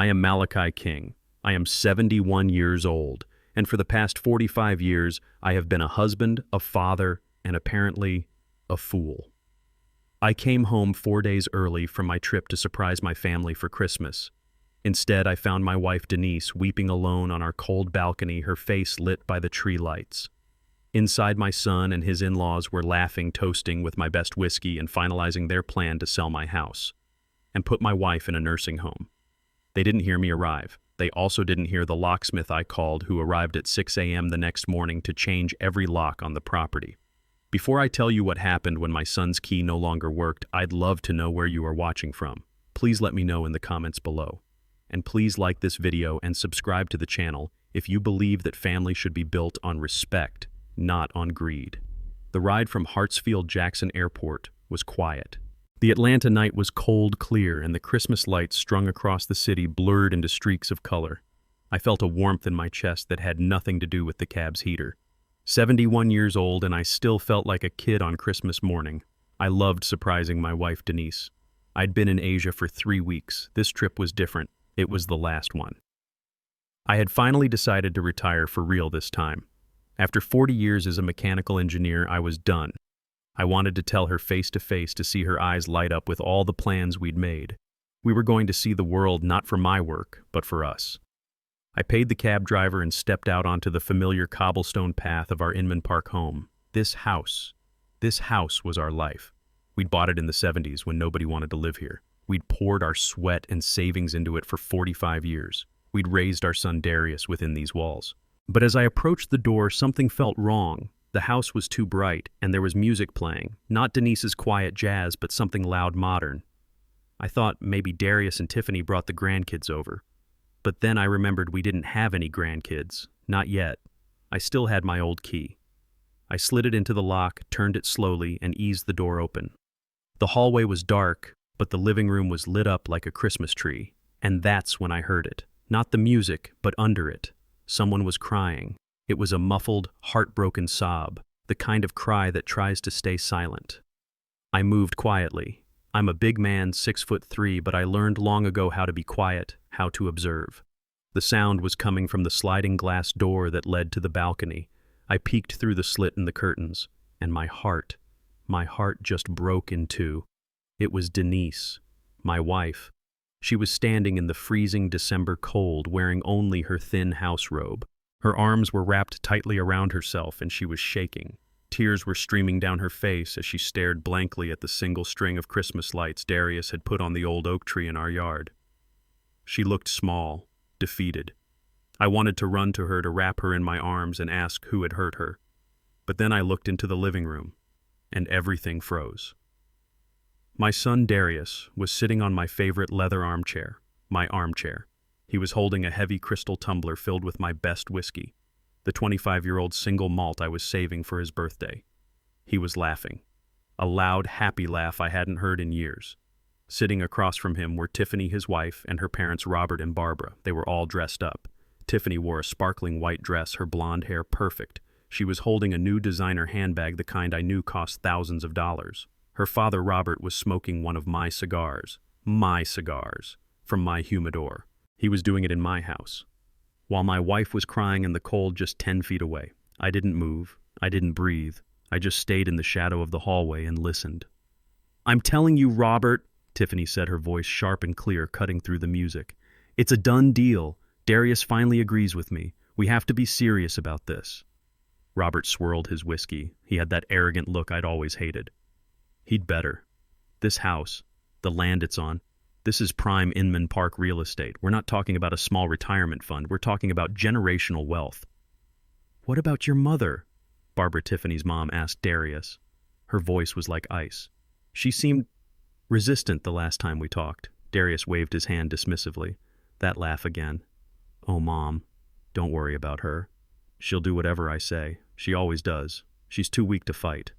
I am Malachi King. I am 71 years old, and for the past 45 years, I have been a husband, a father, and apparently, a fool. I came home 4 days early from my trip to surprise my family for Christmas. Instead, I found my wife Denise weeping alone on our cold balcony, her face lit by the tree lights. Inside, my son and his in-laws were laughing, toasting with my best whiskey, and finalizing their plan to sell my house and put my wife in a nursing home. They didn't hear me arrive. They also didn't hear the locksmith I called, who arrived at 6 a.m. the next morning to change every lock on the property. Before I tell you what happened when my son's key no longer worked, I'd love to know where you are watching from. Please let me know in the comments below. And please like this video and subscribe to the channel if you believe that family should be built on respect, not on greed. The ride from Hartsfield-Jackson Airport was quiet. The Atlanta night was cold, clear, and the Christmas lights strung across the city blurred into streaks of color. I felt a warmth in my chest that had nothing to do with the cab's heater. 71 years old, and I still felt like a kid on Christmas morning. I loved surprising my wife Denise. I'd been in Asia for 3 weeks. This trip was different. It was the last one. I had finally decided to retire for real this time. After 40 years as a mechanical engineer, I was done. I wanted to tell her face to face, to see her eyes light up with all the plans we'd made. We were going to see the world not for my work, but for us. I paid the cab driver and stepped out onto the familiar cobblestone path of our Inman Park home. This house was our life. We'd bought it in the 70s when nobody wanted to live here. We'd poured our sweat and savings into it for 45 years. We'd raised our son Darius within these walls. But as I approached the door, something felt wrong. The house was too bright, and there was music playing. Not Denise's quiet jazz, but something loud modern. I thought maybe Darius and Tiffany brought the grandkids over. But then I remembered we didn't have any grandkids. Not yet. I still had my old key. I slid it into the lock, turned it slowly, and eased the door open. The hallway was dark, but the living room was lit up like a Christmas tree. And that's when I heard it. Not the music, but under it. Someone was crying. It was a muffled, heartbroken sob, the kind of cry that tries to stay silent. I moved quietly. I'm a big man, 6'3", but I learned long ago how to be quiet, how to observe. The sound was coming from the sliding glass door that led to the balcony. I peeked through the slit in the curtains, and my heart just broke in two. It was Denise, my wife. She was standing in the freezing December cold, wearing only her thin house robe. Her arms were wrapped tightly around herself, and she was shaking. Tears were streaming down her face as she stared blankly at the single string of Christmas lights Darius had put on the old oak tree in our yard. She looked small, defeated. I wanted to run to her, to wrap her in my arms and ask who had hurt her. But then I looked into the living room, and everything froze. My son Darius was sitting on my favorite leather armchair, my armchair. He was holding a heavy crystal tumbler filled with my best whiskey, the 25-year-old single malt I was saving for his birthday. He was laughing, a loud, happy laugh I hadn't heard in years. Sitting across from him were Tiffany, his wife, and her parents Robert and Barbara. They were all dressed up. Tiffany wore a sparkling white dress, her blonde hair perfect. She was holding a new designer handbag, the kind I knew cost thousands of dollars. Her father Robert was smoking one of my cigars, from my humidor. He was doing it in my house, while my wife was crying in the cold just 10 feet away. I didn't move. I didn't breathe. I just stayed in the shadow of the hallway and listened. "I'm telling you, Robert," Tiffany said, her voice sharp and clear, cutting through the music. "It's a done deal. Darius finally agrees with me. We have to be serious about this." Robert swirled his whiskey. He had that arrogant look I'd always hated. "He'd better. This house, the land it's on, this is prime Inman Park real estate. We're not talking about a small retirement fund. We're talking about generational wealth." "What about your mother?" Barbara, Tiffany's mom, asked Darius. Her voice was like ice. "She seemed resistant the last time we talked." Darius waved his hand dismissively. That laugh again. "Oh, Mom, don't worry about her. She'll do whatever I say. She always does. She's too weak to fight."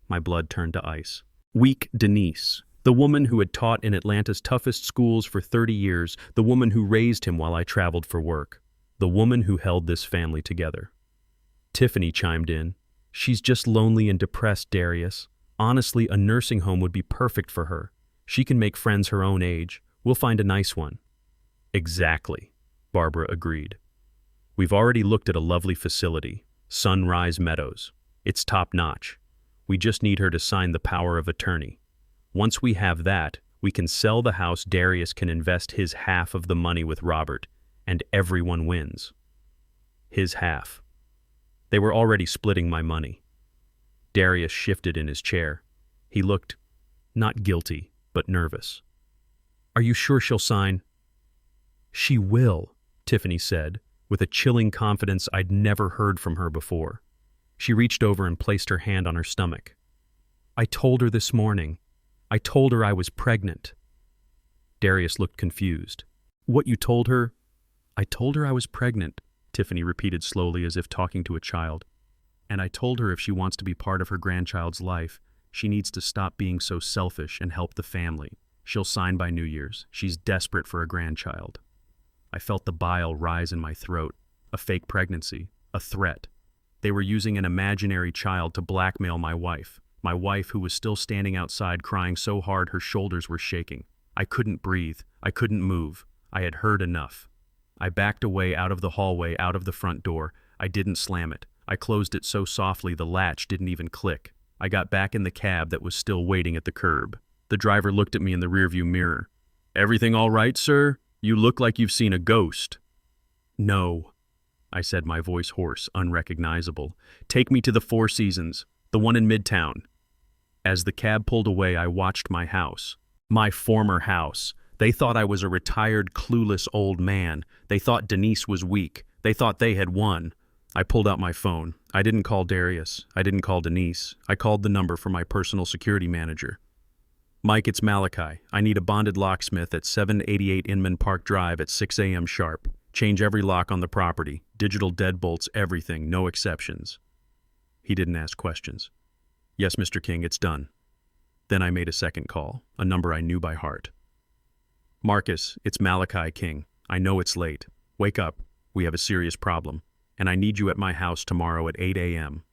My blood turned to ice. Weak Denise. The woman who had taught in Atlanta's toughest schools for 30 years, the woman who raised him while I traveled for work, the woman who held this family together. Tiffany chimed in. "She's just lonely and depressed, Darius. Honestly, a nursing home would be perfect for her. She can make friends her own age. We'll find a nice one." Exactly, Barbara agreed. We've already looked at a lovely facility, Sunrise Meadows. It's top-notch. We just need her to sign the power of attorney. Once we have that, we can sell the house. Darius can invest his half of the money with Robert, and everyone wins. His half. They were already splitting my money. Darius shifted in his chair. He looked, not guilty, but nervous. Are you sure she'll sign? She will, Tiffany said, with a chilling confidence I'd never heard from her before. She reached over and placed her hand on her stomach. I told her this morning. I told her I was pregnant. Darius looked confused. What you told her? I told her I was pregnant, Tiffany repeated slowly as if talking to a child. And I told her if she wants to be part of her grandchild's life, she needs to stop being so selfish and help the family. She'll sign by New Year's. She's desperate for a grandchild. I felt the bile rise in my throat. A fake pregnancy. A threat. They were using an imaginary child to blackmail my wife who was still standing outside crying so hard her shoulders were shaking. I couldn't breathe. I couldn't move. I had heard enough. I backed away out of the hallway, out of the front door. I didn't slam it. I closed it so softly the latch didn't even click. I got back in the cab that was still waiting at the curb. The driver looked at me in the rearview mirror. Everything all right, sir? You look like you've seen a ghost. No, I said, my voice hoarse, unrecognizable. Take me to the Four Seasons, the one in Midtown. As the cab pulled away, I watched my house. My former house. They thought I was a retired, clueless old man. They thought Denise was weak. They thought they had won. I pulled out my phone. I didn't call Darius. I didn't call Denise. I called the number for my personal security manager. Mike, it's Malachi. I need a bonded locksmith at 788 Inman Park Drive at 6 a.m. sharp. Change every lock on the property. Digital deadbolts, everything, no exceptions. He didn't ask questions. Yes, Mr. King, it's done. Then I made a second call, a number I knew by heart. Marcus, it's Malachi King. I know it's late. Wake up. We have a serious problem. And I need you at my house tomorrow at 8 a.m.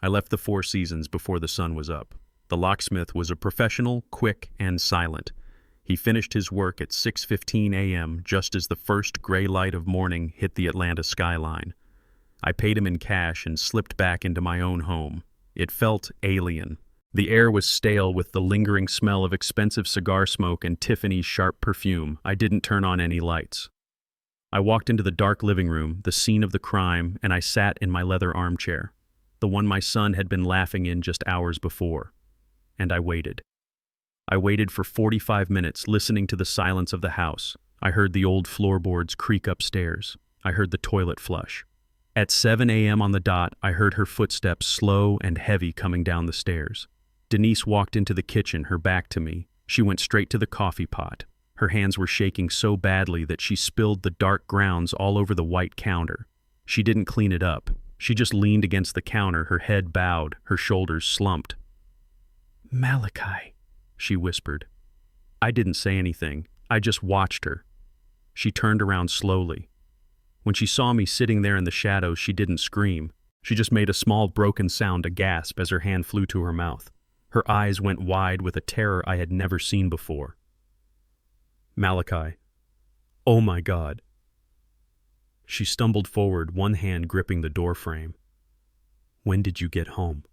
I left the Four Seasons before the sun was up. The locksmith was a professional, quick, and silent. He finished his work at 6:15 a.m. just as the first gray light of morning hit the Atlanta skyline. I paid him in cash and slipped back into my own home. It felt alien. The air was stale with the lingering smell of expensive cigar smoke and Tiffany's sharp perfume. I didn't turn on any lights. I walked into the dark living room, the scene of the crime, and I sat in my leather armchair, the one my son had been laughing in just hours before. And I waited. I waited for 45 minutes, listening to the silence of the house. I heard the old floorboards creak upstairs. I heard the toilet flush. At 7 a.m. on the dot, I heard her footsteps slow and heavy coming down the stairs. Denise walked into the kitchen, her back to me. She went straight to the coffee pot. Her hands were shaking so badly that she spilled the dark grounds all over the white counter. She didn't clean it up. She just leaned against the counter, her head bowed, her shoulders slumped. Malachi, she whispered. I didn't say anything. I just watched her. She turned around slowly. When she saw me sitting there in the shadows, she didn't scream. She just made a small broken sound, a gasp, as her hand flew to her mouth. Her eyes went wide with a terror I had never seen before. Malachi. Oh my God. She stumbled forward, one hand gripping the door frame. When did you get home?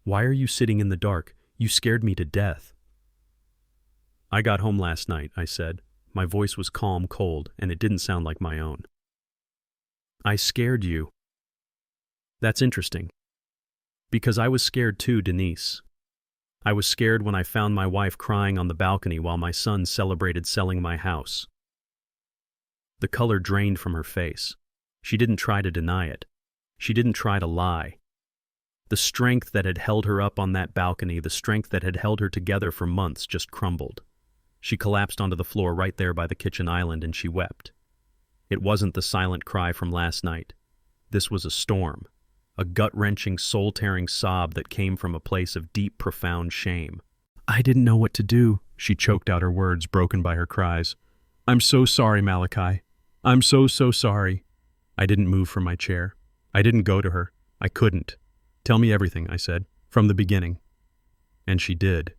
Why are you sitting in the dark? You scared me to death. I got home last night, I said. My voice was calm, cold, and it didn't sound like my own. I scared you. That's interesting. Because I was scared too, Denise. I was scared when I found my wife crying on the balcony while my son celebrated selling my house. The color drained from her face. She didn't try to deny it. She didn't try to lie. The strength that had held her up on that balcony, the strength that had held her together for months, just crumbled. She collapsed onto the floor right there by the kitchen island and she wept. It wasn't the silent cry from last night. This was a storm, a gut-wrenching, soul-tearing sob that came from a place of deep, profound shame. I didn't know what to do, she choked out her words, broken by her cries. I'm so sorry, Malachi. I'm so sorry. I didn't move from my chair. I didn't go to her. I couldn't. Tell me everything, I said, from the beginning. And she did.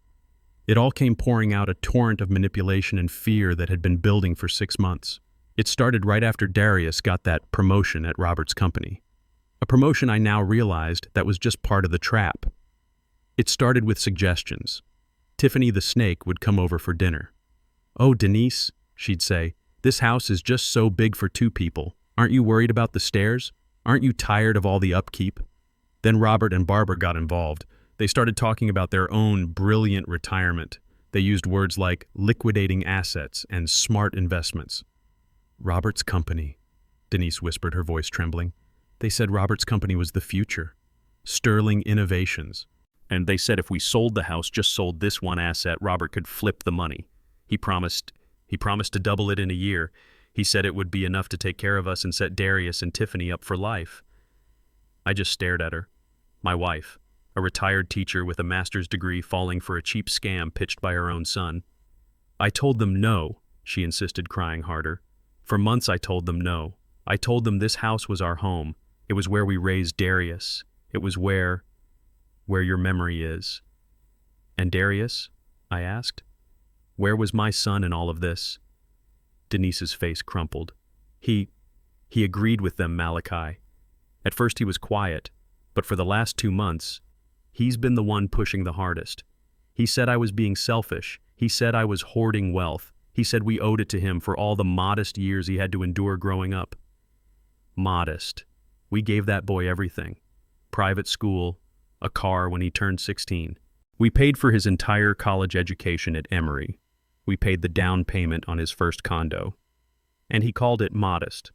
It all came pouring out, a torrent of manipulation and fear that had been building for 6 months. It started right after Darius got that promotion at Robert's company. A promotion I now realized that was just part of the trap. It started with suggestions. Tiffany the snake would come over for dinner. "Oh, Denise," she'd say, "this house is just so big for 2 people. Aren't you worried about the stairs? Aren't you tired of all the upkeep?" Then Robert and Barbara got involved. They started talking about their own brilliant retirement. They used words like liquidating assets and smart investments. "Robert's company," Denise whispered, her voice trembling. "They said Robert's company was the future. Sterling Innovations. And they said if we sold the house, just sold this one asset, Robert could flip the money. He promised to double it in a year. He said it would be enough to take care of us and set Darius and Tiffany up for life." I just stared at her. My wife, a retired teacher with a master's degree, falling for a cheap scam pitched by her own son. "I told them no," she insisted, crying harder. "For months I told them no. I told them this house was our home. It was where we raised Darius. It was where your memory is." "And Darius?" I asked. "Where was my son in all of this?" Denise's face crumpled. He agreed with them, Malachi. At first he was quiet, but for the last 2 months, he's been the one pushing the hardest. He said I was being selfish. He said I was hoarding wealth. He said we owed it to him for all the modest years he had to endure growing up. Modest. We gave that boy everything. Private school, a car when he turned 16. We paid for his entire college education at Emory. We paid the down payment on his first condo. And he called it modest.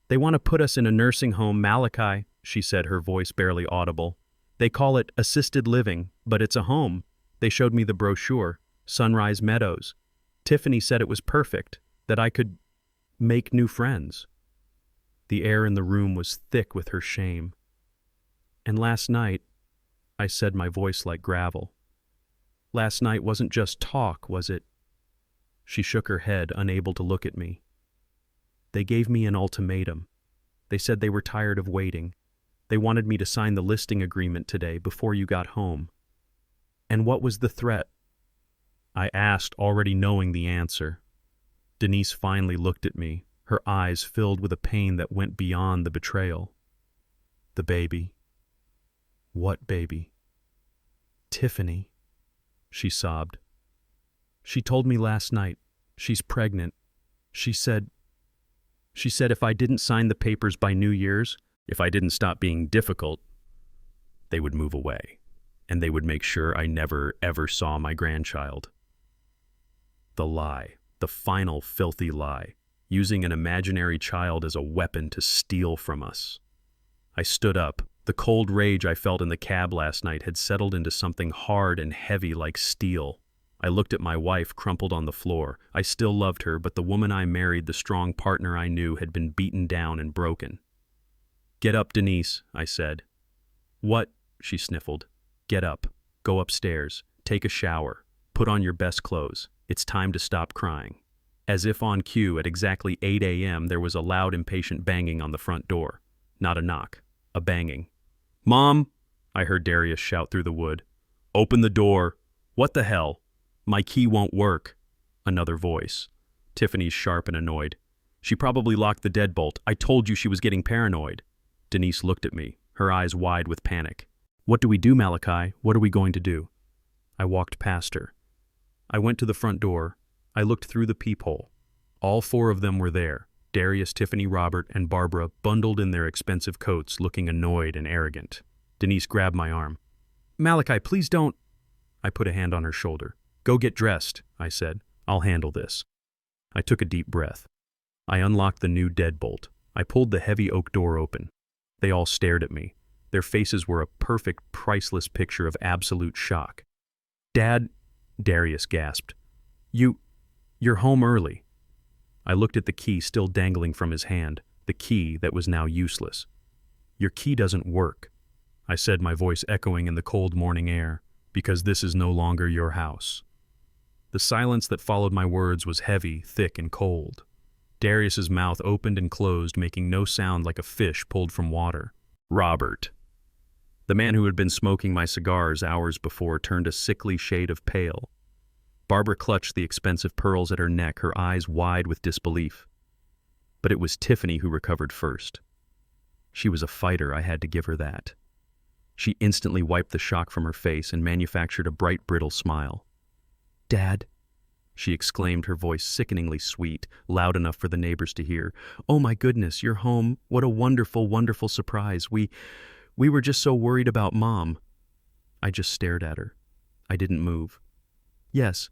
"They want to put us in a nursing home, Malachi," she said, her voice barely audible. "They call it assisted living, but it's a home. They showed me the brochure, Sunrise Meadows. Tiffany said it was perfect, that I could make new friends." The air in the room was thick with her shame. "And last night," I said, my voice like gravel. "Last night wasn't just talk, was it?" She shook her head, unable to look at me. "They gave me an ultimatum. They said they were tired of waiting. They wanted me to sign the listing agreement today before you got home." "And what was the threat?" I asked, already knowing the answer. Denise finally looked at me, her eyes filled with a pain that went beyond the betrayal. "The baby." "What baby?" "Tiffany," she sobbed. "She told me last night. She's pregnant. She said if I didn't sign the papers by New Year's, if I didn't stop being difficult, they would move away, and they would make sure I never, ever saw my grandchild." The lie, the final filthy lie, using an imaginary child as a weapon to steal from us. I stood up. The cold rage I felt in the cab last night had settled into something hard and heavy like steel. I looked at my wife, crumpled on the floor. I still loved her, but the woman I married, the strong partner I knew, had been beaten down and broken. "Get up, Denise," I said. "What?" she sniffled. "Get up. Go upstairs. Take a shower. Put on your best clothes. It's time to stop crying." As if on cue, at exactly 8 a.m., there was a loud, impatient banging on the front door. Not a knock, a banging. "Mom!" I heard Darius shout through the wood. "Open the door." "What the hell?" "My key won't work." Another voice. Tiffany's sharp and annoyed. "She probably locked the deadbolt. I told you she was getting paranoid." Denise looked at me, her eyes wide with panic. "What do we do, Malachi? What are we going to do?" I walked past her. I went to the front door. I looked through the peephole. All 4 of them were there. Darius, Tiffany, Robert, and Barbara, bundled in their expensive coats, looking annoyed and arrogant. Denise grabbed my arm. "Malachi, please don't." I put a hand on her shoulder. "Go get dressed," I said. "I'll handle this." I took a deep breath. I unlocked the new deadbolt. I pulled the heavy oak door open. They all stared at me. Their faces were a perfect, priceless picture of absolute shock. "Dad," Darius gasped. You're home early." I looked at the key still dangling from his hand, the key that was now useless. "Your key doesn't work," I said, my voice echoing in the cold morning air, "because this is no longer your house." The silence that followed my words was heavy, thick, and cold. Darius's mouth opened and closed, making no sound, like a fish pulled from water. Robert, the man who had been smoking my cigars hours before, turned a sickly shade of pale. Barbara clutched the expensive pearls at her neck, her eyes wide with disbelief. But it was Tiffany who recovered first. She was a fighter, I had to give her that. She instantly wiped the shock from her face and manufactured a bright, brittle smile. "Dad," she exclaimed, her voice sickeningly sweet, loud enough for the neighbors to hear. "Oh my goodness, you're home. What a wonderful, wonderful surprise. We were just so worried about Mom." I just stared at her. I didn't move. "Yes,"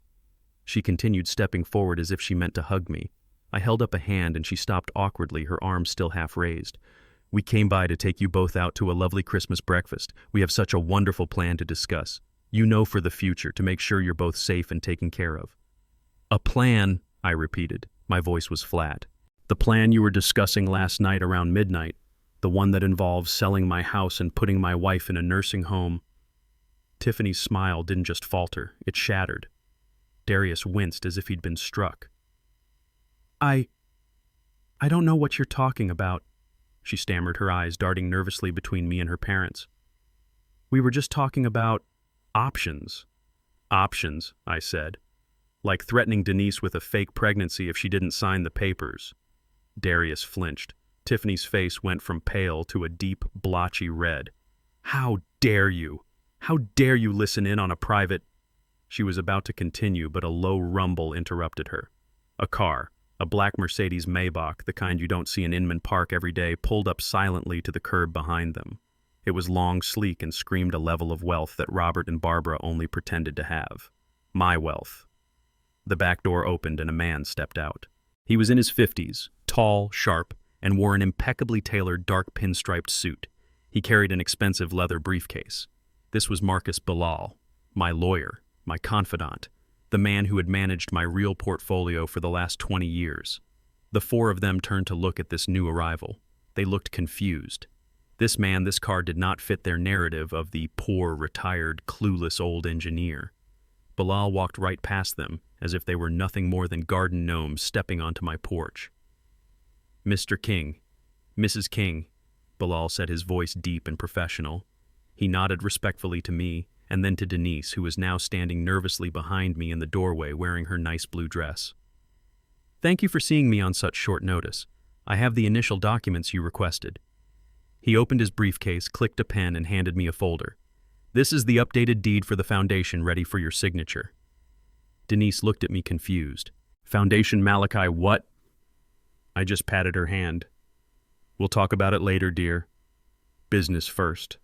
she continued, stepping forward as if she meant to hug me. I held up a hand and she stopped awkwardly, her arms still half raised. "We came by to take you both out to a lovely Christmas breakfast. We have such a wonderful plan to discuss. You know, for the future, to make sure you're both safe and taken care of." "A plan," I repeated. My voice was flat. "The plan you were discussing last night around midnight. The one that involves selling my house and putting my wife in a nursing home." Tiffany's smile didn't just falter, it shattered. Darius winced as if he'd been struck. I don't know what you're talking about," she stammered, her eyes darting nervously between me and her parents. "We were just talking about options." "Options," I said. "Like threatening Denise with a fake pregnancy if she didn't sign the papers." Darius flinched. Tiffany's face went from pale to a deep, blotchy red. "How dare you? How dare you listen in on a private—" She was about to continue, but a low rumble interrupted her. A car, a black Mercedes Maybach, the kind you don't see in Inman Park every day, pulled up silently to the curb behind them. It was long, sleek, and screamed a level of wealth that Robert and Barbara only pretended to have. My wealth. The back door opened and a man stepped out. He was in his 50s, tall, sharp, and wore an impeccably tailored dark pinstriped suit. He carried an expensive leather briefcase. This was Marcus Bilal, my lawyer, my confidant, the man who had managed my real portfolio for the last 20 years. The four of them turned to look at this new arrival. They looked confused. This man, this car did not fit their narrative of the poor, retired, clueless old engineer. Bilal walked right past them, as if they were nothing more than garden gnomes stepping onto my porch. "Mr. King, Mrs. King," Bilal said, his voice deep and professional. He nodded respectfully to me, and then to Denise, who was now standing nervously behind me in the doorway wearing her nice blue dress. "Thank you for seeing me on such short notice. I have the initial documents you requested." He opened his briefcase, clicked a pen, and handed me a folder. "This is the updated deed for the foundation, ready for your signature." Denise looked at me confused. "Foundation Malachi what?" I just patted her hand. "We'll talk about it later, dear. Business first."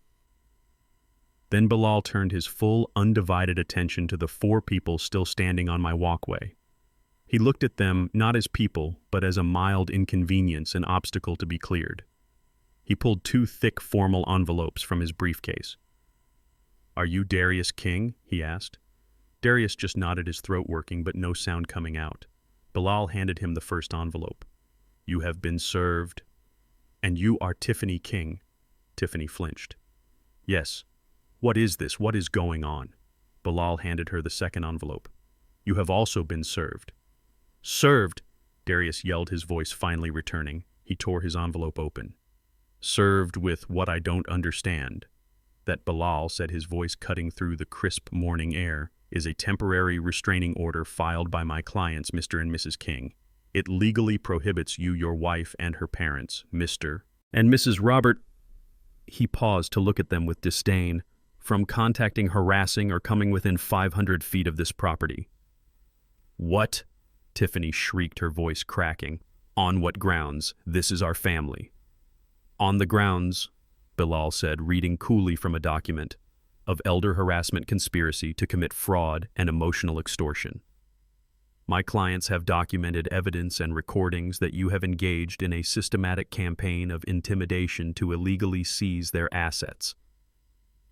Then Bilal turned his full, undivided attention to the four people still standing on my walkway. He looked at them not as people, but as a mild inconvenience, an obstacle to be cleared. He pulled two thick, formal envelopes from his briefcase. "Are you Darius King?" he asked. Darius just nodded, his throat working, but no sound coming out. Bilal handed him the first envelope. "You have been served." "And you are Tiffany King." Tiffany flinched. "Yes. What is this? What is going on?" Bilal handed her the second envelope. "You have also been served." "Served?" Darius yelled, his voice finally returning. He tore his envelope open. "Served with what I don't understand." That, Bilal said, his voice cutting through the crisp morning air, "is a temporary restraining order filed by my clients, Mr. and Mrs. King. It legally prohibits you, your wife, and her parents, Mr. and Mrs. Robert—" He paused to look at them with disdain, "from contacting, harassing, or coming within 500 feet of this property." "What?" Tiffany shrieked, her voice cracking. "On what grounds? This is our family." "On the grounds," Bilal said, reading coolly from a document, "of elder harassment conspiracy to commit fraud and emotional extortion. My clients have documented evidence and recordings that you have engaged in a systematic campaign of intimidation to illegally seize their assets."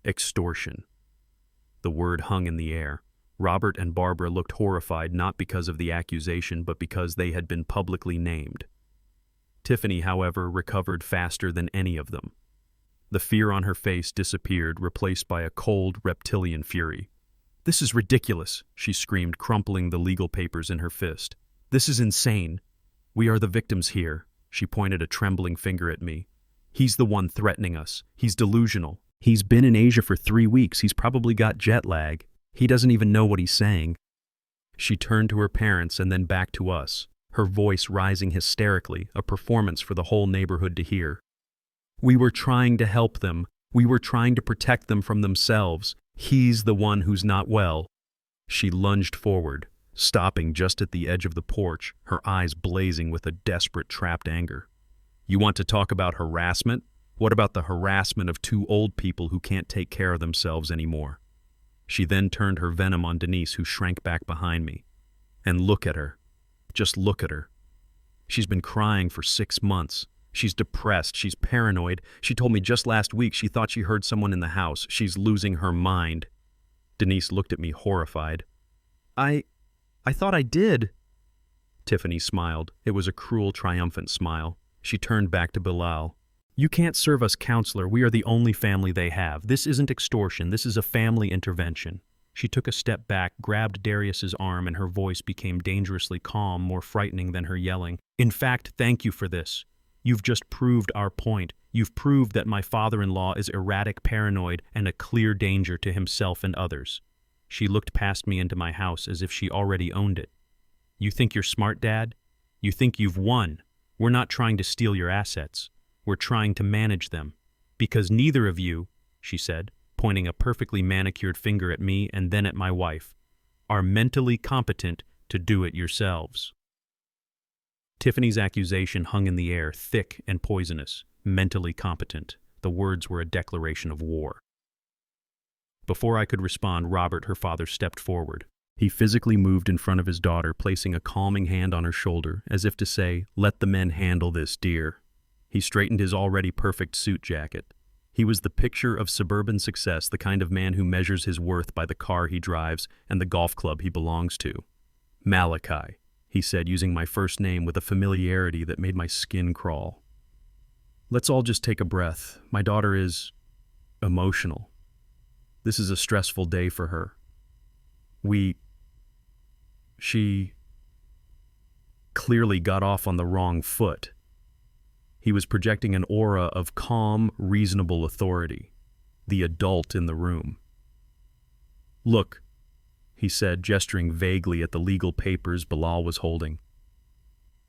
Extortion. The word hung in the air. Robert and Barbara looked horrified, not because of the accusation, but because they had been publicly named. Tiffany, however, recovered faster than any of them. The fear on her face disappeared, replaced by a cold, reptilian fury. "This is ridiculous," she screamed, crumpling the legal papers in her fist. "This is insane. We are the victims here." She pointed a trembling finger at me. "He's the one threatening us. He's delusional. He's been in Asia for 3 weeks. He's probably got jet lag. He doesn't even know what he's saying." She turned to her parents and then back to us, her voice rising hysterically, a performance for the whole neighborhood to hear. We were trying to help them. We were trying to protect them from themselves. He's the one who's not well. She lunged forward, stopping just at the edge of the porch, her eyes blazing with a desperate, trapped anger. You want to talk about harassment? What about the harassment of two old people who can't take care of themselves anymore? She then turned her venom on Denise, who shrank back behind me. And look at her. Just look at her. She's been crying for 6 months. She's depressed. She's paranoid. She told me just last week she thought she heard someone in the house. She's losing her mind. Denise looked at me horrified. I thought I did. Tiffany smiled. It was a cruel, triumphant smile. She turned back to Bilal. You can't serve us, counselor. We are the only family they have. This isn't extortion. This is a family intervention. She took a step back, grabbed Darius's arm, and her voice became dangerously calm, more frightening than her yelling. In fact, thank you for this. You've just proved our point. You've proved that my father-in-law is erratic, paranoid, and a clear danger to himself and others. She looked past me into my house as if she already owned it. You think you're smart, Dad? You think you've won? We're not trying to steal your assets. We're trying to manage them. Because neither of you, she said, pointing a perfectly manicured finger at me and then at my wife, are mentally competent to do it yourselves. Tiffany's accusation hung in the air, thick and poisonous. Mentally competent. The words were a declaration of war. Before I could respond, Robert, her father, stepped forward. He physically moved in front of his daughter, placing a calming hand on her shoulder, as if to say, "Let the men handle this, dear." He straightened his already perfect suit jacket. He was the picture of suburban success, the kind of man who measures his worth by the car he drives and the golf club he belongs to. Malachi, he said, using my first name with a familiarity that made my skin crawl. Let's all just take a breath. My daughter is emotional. This is a stressful day for her. She clearly got off on the wrong foot. He was projecting an aura of calm, reasonable authority, the adult in the room. Look, he said, gesturing vaguely at the legal papers Bilal was holding.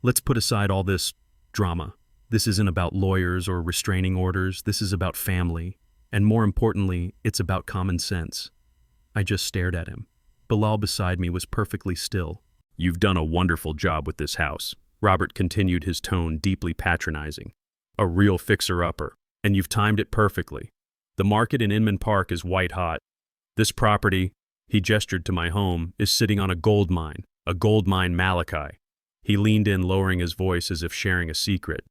Let's put aside all this drama. This isn't about lawyers or restraining orders. This is about family. And more importantly, it's about common sense. I just stared at him. Bilal beside me was perfectly still. You've done a wonderful job with this house. Robert continued, his tone deeply patronizing. A real fixer-upper, and you've timed it perfectly. The market in Inman Park is white-hot. This property, he gestured to my home, is sitting on a gold mine Malachi. He leaned in, lowering his voice as if sharing a secret.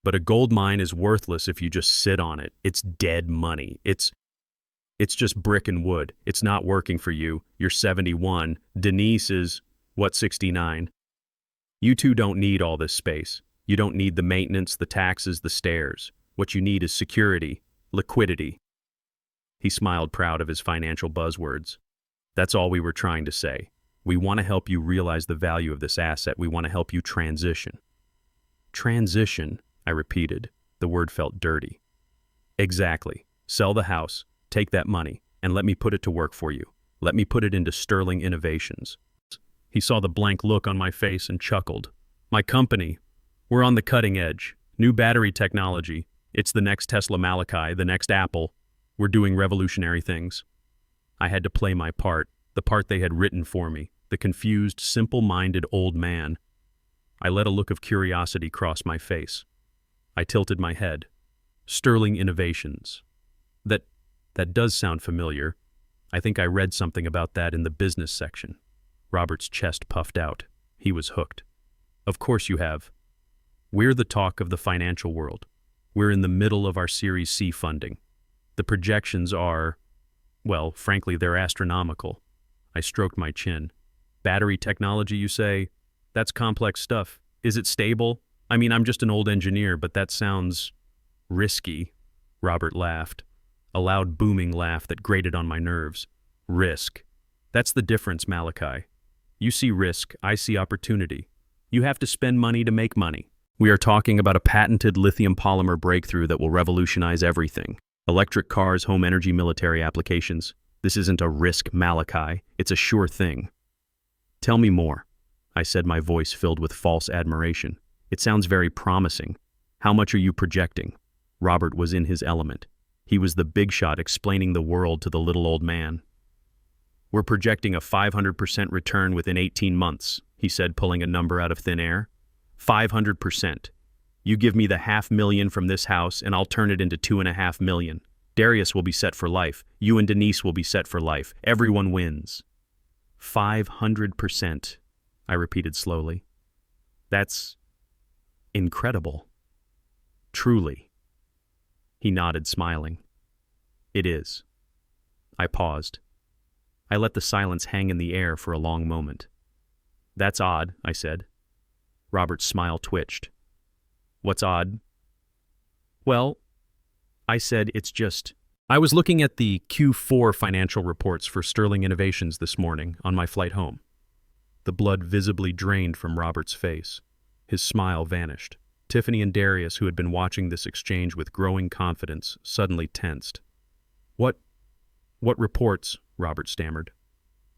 But a gold mine is worthless if you just sit on it. It's dead money. It's just brick and wood. It's not working for you. You're 71. Denise is, 69? You two don't need all this space. You don't need the maintenance, the taxes, the stairs. What you need is security, liquidity. He smiled, proud of his financial buzzwords. That's all we were trying to say. We want to help you realize the value of this asset. We want to help you transition. Transition, I repeated. The word felt dirty. Exactly. Sell the house, take that money, and let me put it to work for you. Let me put it into sterling innovations. He saw the blank look on my face and chuckled. My company, we're on the cutting edge. New battery technology. It's the next Tesla Malachi, the next Apple. We're doing revolutionary things. I had to play my part, the part they had written for me, the confused, simple-minded old man. I let a look of curiosity cross my face. I tilted my head. Sterling innovations. That does sound familiar. I think I read something about that in the business section. Robert's chest puffed out. He was hooked. Of course you have. We're the talk of the financial world. We're in the middle of our Series C funding. The projections are, well, frankly, they're astronomical. I stroked my chin. Battery technology, you say? That's complex stuff. Is it stable? I mean, I'm just an old engineer, but that sounds risky. Robert laughed. A loud booming laugh that grated on my nerves. Risk. That's the difference, Malachi. You see risk, I see opportunity. You have to spend money to make money. We are talking about a patented lithium polymer breakthrough that will revolutionize everything. Electric cars, home energy, military applications. This isn't a risk, Malachi. It's a sure thing. Tell me more, I said, my voice filled with false admiration. It sounds very promising. How much are you projecting? Robert was in his element. He was the big shot explaining the world to the little old man. We're projecting a 500% return within 18 months, he said, pulling a number out of thin air. 500%. You give me the $500,000 from this house and I'll turn it into $2.5 million. Darius will be set for life. You and Denise will be set for life. Everyone wins. 500%, I repeated slowly. That's incredible. Truly. He nodded, smiling. It is. I paused. I let the silence hang in the air for a long moment. That's odd, I said. Robert's smile twitched. What's odd? Well, I said, it's just... I was looking at the Q4 financial reports for Sterling Innovations this morning on my flight home. The blood visibly drained from Robert's face. His smile vanished. Tiffany and Darius, who had been watching this exchange with growing confidence, suddenly tensed. What reports? Robert stammered.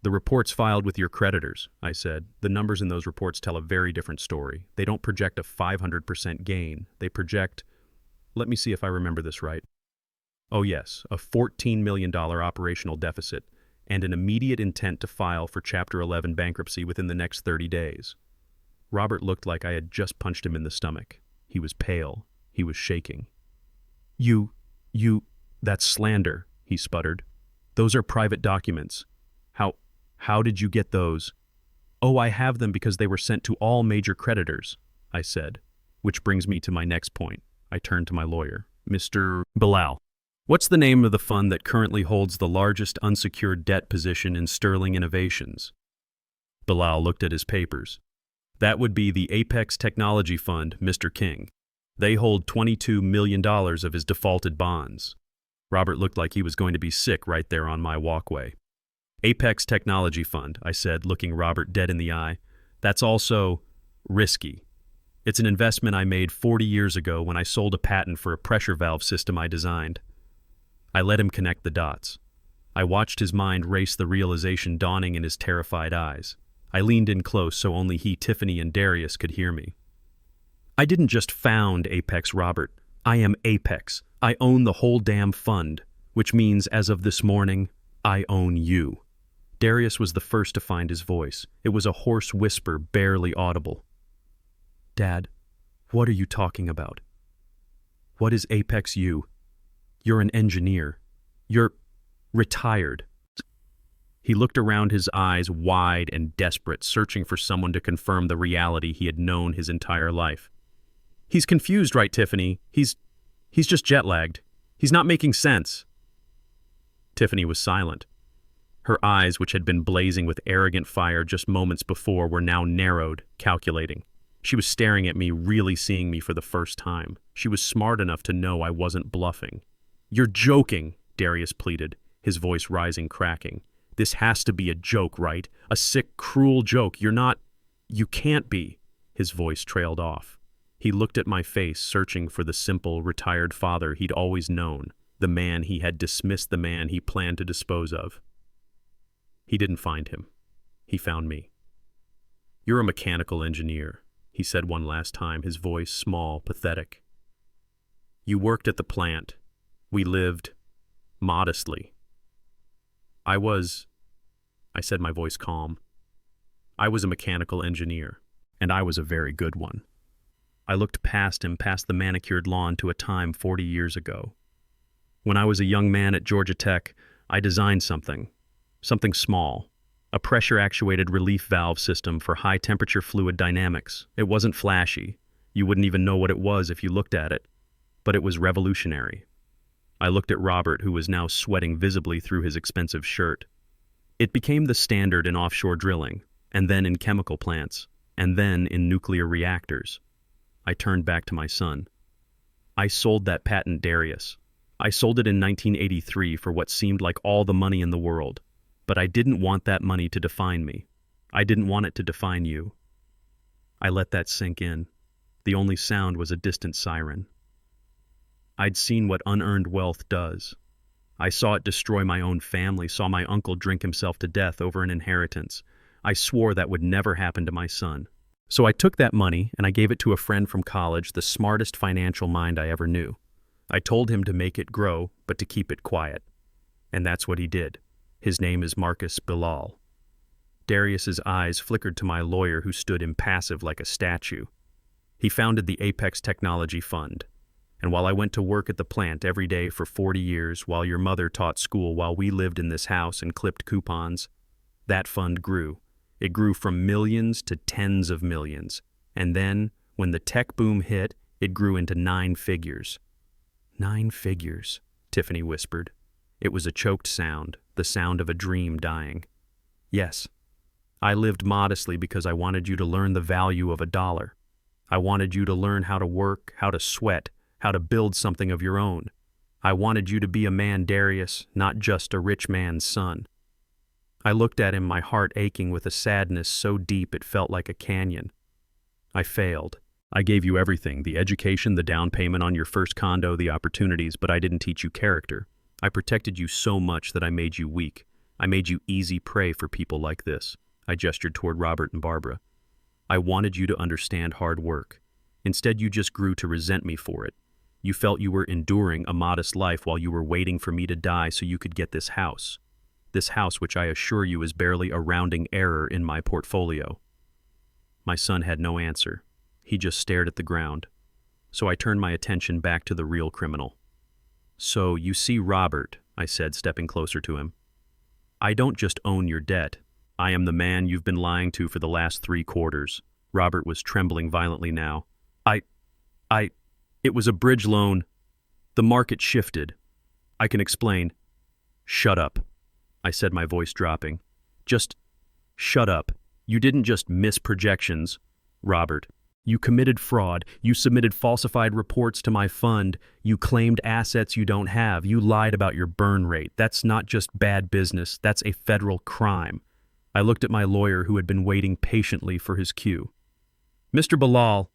The reports filed with your creditors, I said. The numbers in those reports tell a very different story. They don't project a 500% gain. They project... Let me see if I remember this right. Oh yes, a $14 million operational deficit and an immediate intent to file for Chapter 11 bankruptcy within the next 30 days. Robert looked like I had just punched him in the stomach. He was pale. He was shaking. That's slander, he sputtered. Those are private documents. How did you get those? Oh, I have them because they were sent to all major creditors, I said. Which brings me to my next point. I turned to my lawyer, Mr. Bilal. What's the name of the fund that currently holds the largest unsecured debt position in Sterling Innovations? Bilal looked at his papers. That would be the Apex Technology Fund, Mr. King. They hold $22 million of his defaulted bonds. Robert looked like he was going to be sick right there on my walkway. Apex Technology Fund, I said, looking Robert dead in the eye. That's also risky. It's an investment I made 40 years ago when I sold a patent for a pressure valve system I designed. I let him connect the dots. I watched his mind race, the realization dawning in his terrified eyes. I leaned in close so only he, Tiffany, and Darius could hear me. I didn't just found Apex, Robert. I am Apex. I own the whole damn fund, which means as of this morning, I own you. Darius was the first to find his voice. It was a hoarse whisper, barely audible. Dad, what are you talking about? What is Apex you? You're an engineer. You're retired. He looked around, his eyes wide and desperate, searching for someone to confirm the reality he had known his entire life. He's confused, right, Tiffany? He's just jet-lagged. He's not making sense. Tiffany was silent. Her eyes, which had been blazing with arrogant fire just moments before, were now narrowed, calculating. She was staring at me, really seeing me for the first time. She was smart enough to know I wasn't bluffing. You're joking, Darius pleaded, his voice rising, cracking. This has to be a joke, right? A sick, cruel joke. You're not... You can't be. His voice trailed off. He looked at my face, searching for the simple, retired father he'd always known, the man he had dismissed, the man he planned to dispose of. He didn't find him. He found me. You're a mechanical engineer, he said one last time, his voice small, pathetic. You worked at the plant. We lived modestly. I said, my voice calm. I was a mechanical engineer, and I was a very good one. I looked past him, past the manicured lawn, to a time 40 years ago. When I was a young man at Georgia Tech, I designed something small, a pressure-actuated relief valve system for high-temperature fluid dynamics. It wasn't flashy. You wouldn't even know what it was if you looked at it, but it was revolutionary. I looked at Robert, who was now sweating visibly through his expensive shirt. It became the standard in offshore drilling, and then in chemical plants, and then in nuclear reactors. I turned back to my son. I sold that patent, Darius. I sold it in 1983 for what seemed like all the money in the world, but I didn't want that money to define me. I didn't want it to define you. I let that sink in. The only sound was a distant siren. I'd seen what unearned wealth does. I saw it destroy my own family, saw my uncle drink himself to death over an inheritance. I swore that would never happen to my son. So I took that money and I gave it to a friend from college, the smartest financial mind I ever knew. I told him to make it grow, but to keep it quiet. And that's what he did. His name is Marcus Bilal. Darius's eyes flickered to my lawyer, who stood impassive like a statue. He founded the Apex Technology Fund. And while I went to work at the plant every day for 40 years, while your mother taught school, while we lived in this house and clipped coupons, that fund grew. It grew from millions to tens of millions. And then, when the tech boom hit, it grew into 9 figures. 9 figures, Tiffany whispered. It was a choked sound, the sound of a dream dying. Yes, I lived modestly because I wanted you to learn the value of $1. I wanted you to learn how to work, how to sweat, how to build something of your own. I wanted you to be a man, Darius, not just a rich man's son. I looked at him, my heart aching with a sadness so deep it felt like a canyon. I failed. I gave you everything, the education, the down payment on your first condo, the opportunities, but I didn't teach you character. I protected you so much that I made you weak. I made you easy prey for people like this. I gestured toward Robert and Barbara. I wanted you to understand hard work. Instead, you just grew to resent me for it. You felt you were enduring a modest life while you were waiting for me to die so you could get this house. This house, which I assure you is barely a rounding error in my portfolio. My son had no answer. He just stared at the ground. So I turned my attention back to the real criminal. So, you see, Robert, I said, stepping closer to him. I don't just own your debt. I am the man you've been lying to for the last 3 quarters. Robert was trembling violently now. It was a bridge loan. The market shifted. I can explain. Shut up, I said, my voice dropping. Just shut up. You didn't just miss projections, Robert. You committed fraud. You submitted falsified reports to my fund. You claimed assets you don't have. You lied about your burn rate. That's not just bad business. That's a federal crime. I looked at my lawyer, who had been waiting patiently for his cue. Mr. Bilal,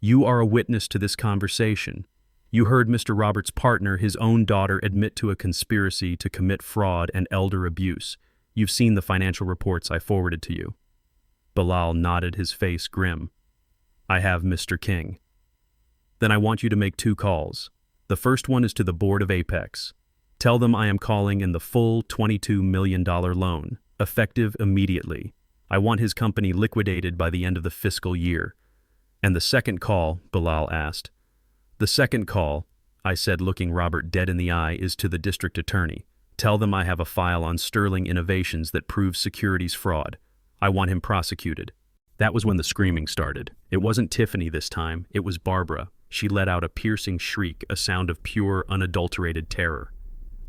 you are a witness to this conversation. You heard Mr. Roberts' partner, his own daughter, admit to a conspiracy to commit fraud and elder abuse. You've seen the financial reports I forwarded to you. Bilal nodded, his face grim. I have, Mr. King. Then I want you to make 2 calls. The first one is to the board of Apex. Tell them I am calling in the full $22 million loan, effective immediately. I want his company liquidated by the end of the fiscal year. And the second call, Bilal asked. The second call, I said, looking Robert dead in the eye, is to the district attorney. Tell them I have a file on Sterling Innovations that proves securities fraud. I want him prosecuted. That was when the screaming started. It wasn't Tiffany this time, it was Barbara. She let out a piercing shriek, a sound of pure, unadulterated terror.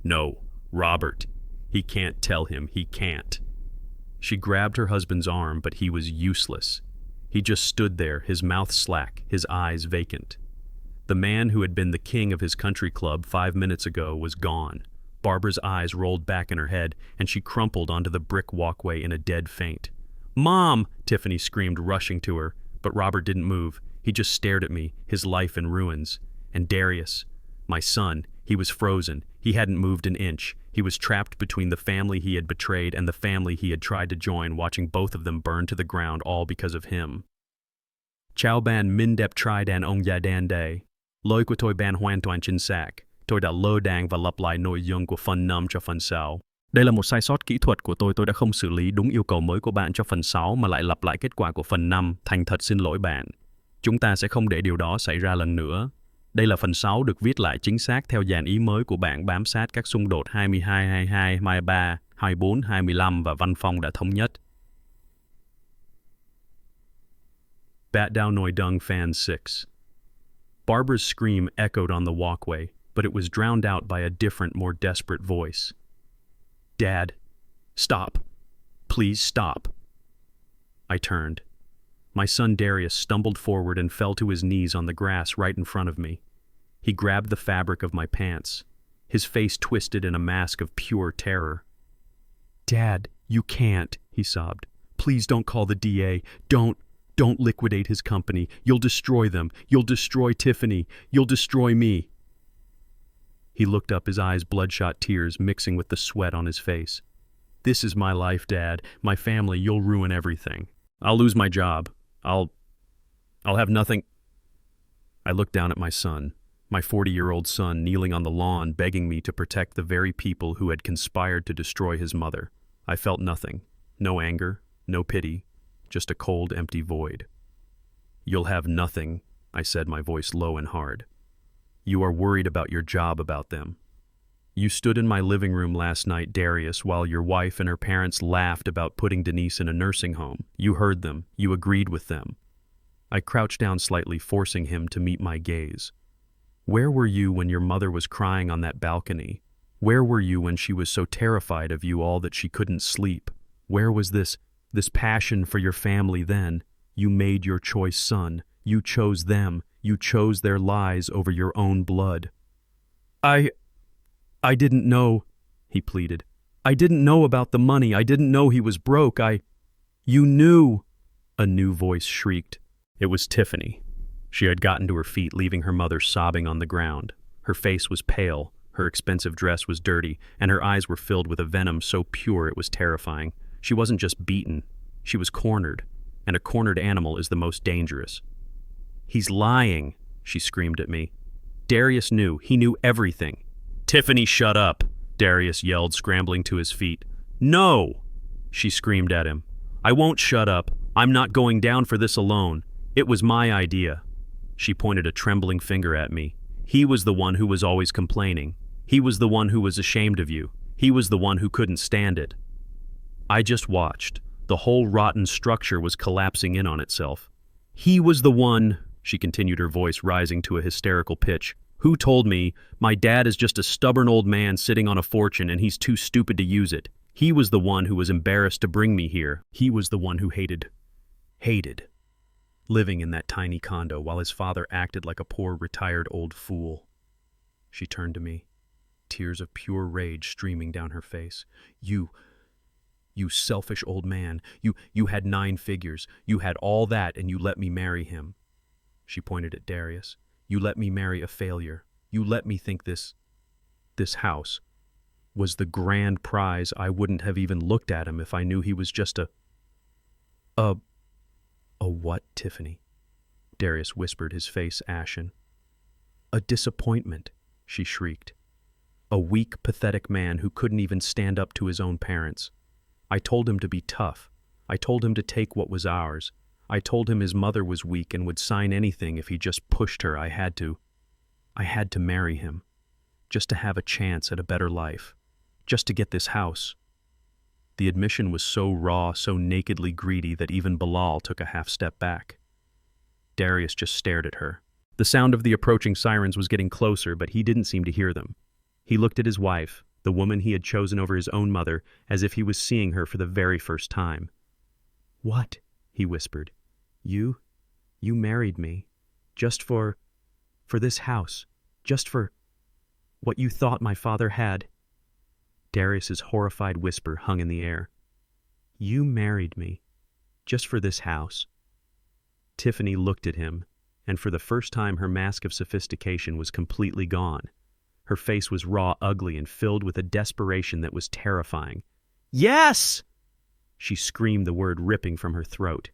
No, Robert. He can't tell him, he can't. She grabbed her husband's arm, but he was useless. He just stood there, his mouth slack, his eyes vacant. The man who had been the king of his country club 5 minutes ago was gone. Barbara's eyes rolled back in her head, and she crumpled onto the brick walkway in a dead faint. Mom! Tiffany screamed, rushing to her, but Robert didn't move. He just stared at me, his life in ruins. And Darius, my son, he was frozen. He hadn't moved an inch. He was trapped between the family he had betrayed and the family he had tried to join, watching both of them burn to the ground, all because of him. Chào bạn minh đẹp trai đàn ông già đen đây. Lỗi của tôi ban hoàn toàn chính xác. Tôi đã lơ đãng và lặp lại nội dung của phần 5 cho phần 6. Đây là một sai sót kỹ thuật của tôi đã không xử lý đúng yêu cầu mới của bạn cho phần 6 mà lại lặp lại kết quả của phần 5. Thành thật xin lỗi bạn. Chúng ta sẽ không để điều đó xảy ra lần nữa. Đây là phần 6 được viết lại chính xác theo dàn ý mới của bạn, bám sát các xung đột 22, 22, 23, 24, 25 và văn phòng đã thống nhất. Bat Dao Noi Dung Fan 6. Barbara's scream echoed on the walkway, but it was drowned out by a different, more desperate voice. Dad, stop. Please stop. I turned. My son Darius stumbled forward and fell to his knees on the grass right in front of me. He grabbed the fabric of my pants, his face twisted in a mask of pure terror. Dad, you can't, he sobbed. Please don't call the DA. Don't liquidate his company. You'll destroy them. You'll destroy Tiffany. You'll destroy me. He looked up, his eyes bloodshot tears mixing with the sweat on his face. This is my life, Dad. My family, you'll ruin everything. I'll lose my job. I'll have nothing. I looked down at my son, my 40-year-old son kneeling on the lawn begging me to protect the very people who had conspired to destroy his mother. I felt nothing. No anger, no pity, just a cold, empty void. You'll have nothing, I said, my voice low and hard. You are worried about your job, about them. You stood in my living room last night, Darius, while your wife and her parents laughed about putting Denise in a nursing home. You heard them. You agreed with them. I crouched down slightly, forcing him to meet my gaze. Where were you when your mother was crying on that balcony? Where were you when she was so terrified of you all that she couldn't sleep? Where was this passion for your family then? You made your choice, son. You chose them. You chose their lies over your own blood. I didn't know, he pleaded. I didn't know about the money. I didn't know he was broke. You knew, a new voice shrieked. It was Tiffany. She had gotten to her feet, leaving her mother sobbing on the ground. Her face was pale, her expensive dress was dirty, and her eyes were filled with a venom so pure it was terrifying. She wasn't just beaten, she was cornered, and a cornered animal is the most dangerous. He's lying, she screamed at me. Darius knew. He knew everything. Tiffany, shut up, Darius yelled, scrambling to his feet. No, she screamed at him. I won't shut up. I'm not going down for this alone. It was my idea. She pointed a trembling finger at me. He was the one who was always complaining. He was the one who was ashamed of you. He was the one who couldn't stand it. I just watched. The whole rotten structure was collapsing in on itself. He was the one, she continued, her voice rising to a hysterical pitch, who told me my dad is just a stubborn old man sitting on a fortune and he's too stupid to use it. He was the one who was embarrassed to bring me here. He was the one who hated living in that tiny condo while his father acted like a poor retired old fool. She turned to me, tears of pure rage streaming down her face. You selfish old man. You had 9 figures. You had all that and you let me marry him. She pointed at Darius. You let me marry a failure. You let me think this house was the grand prize. I wouldn't have even looked at him if I knew he was just a what, Tiffany? Darius whispered, his face ashen. A disappointment, she shrieked. A weak, pathetic man who couldn't even stand up to his own parents. I told him to be tough. I told him to take what was ours. I told him his mother was weak and would sign anything if he just pushed her. I had to marry him, just to have a chance at a better life, just to get this house. The admission was so raw, so nakedly greedy that even Bilal took a half step back. Darius just stared at her. The sound of the approaching sirens was getting closer, but he didn't seem to hear them. He looked at his wife, the woman he had chosen over his own mother, as if he was seeing her for the very first time. What? He whispered. You married me, just for this house, just for what you thought my father had. Darius's horrified whisper hung in the air. You married me, just for this house. Tiffany looked at him, and for the first time her mask of sophistication was completely gone. Her face was raw, ugly, and filled with a desperation that was terrifying. Yes! She screamed, the word ripping from her throat.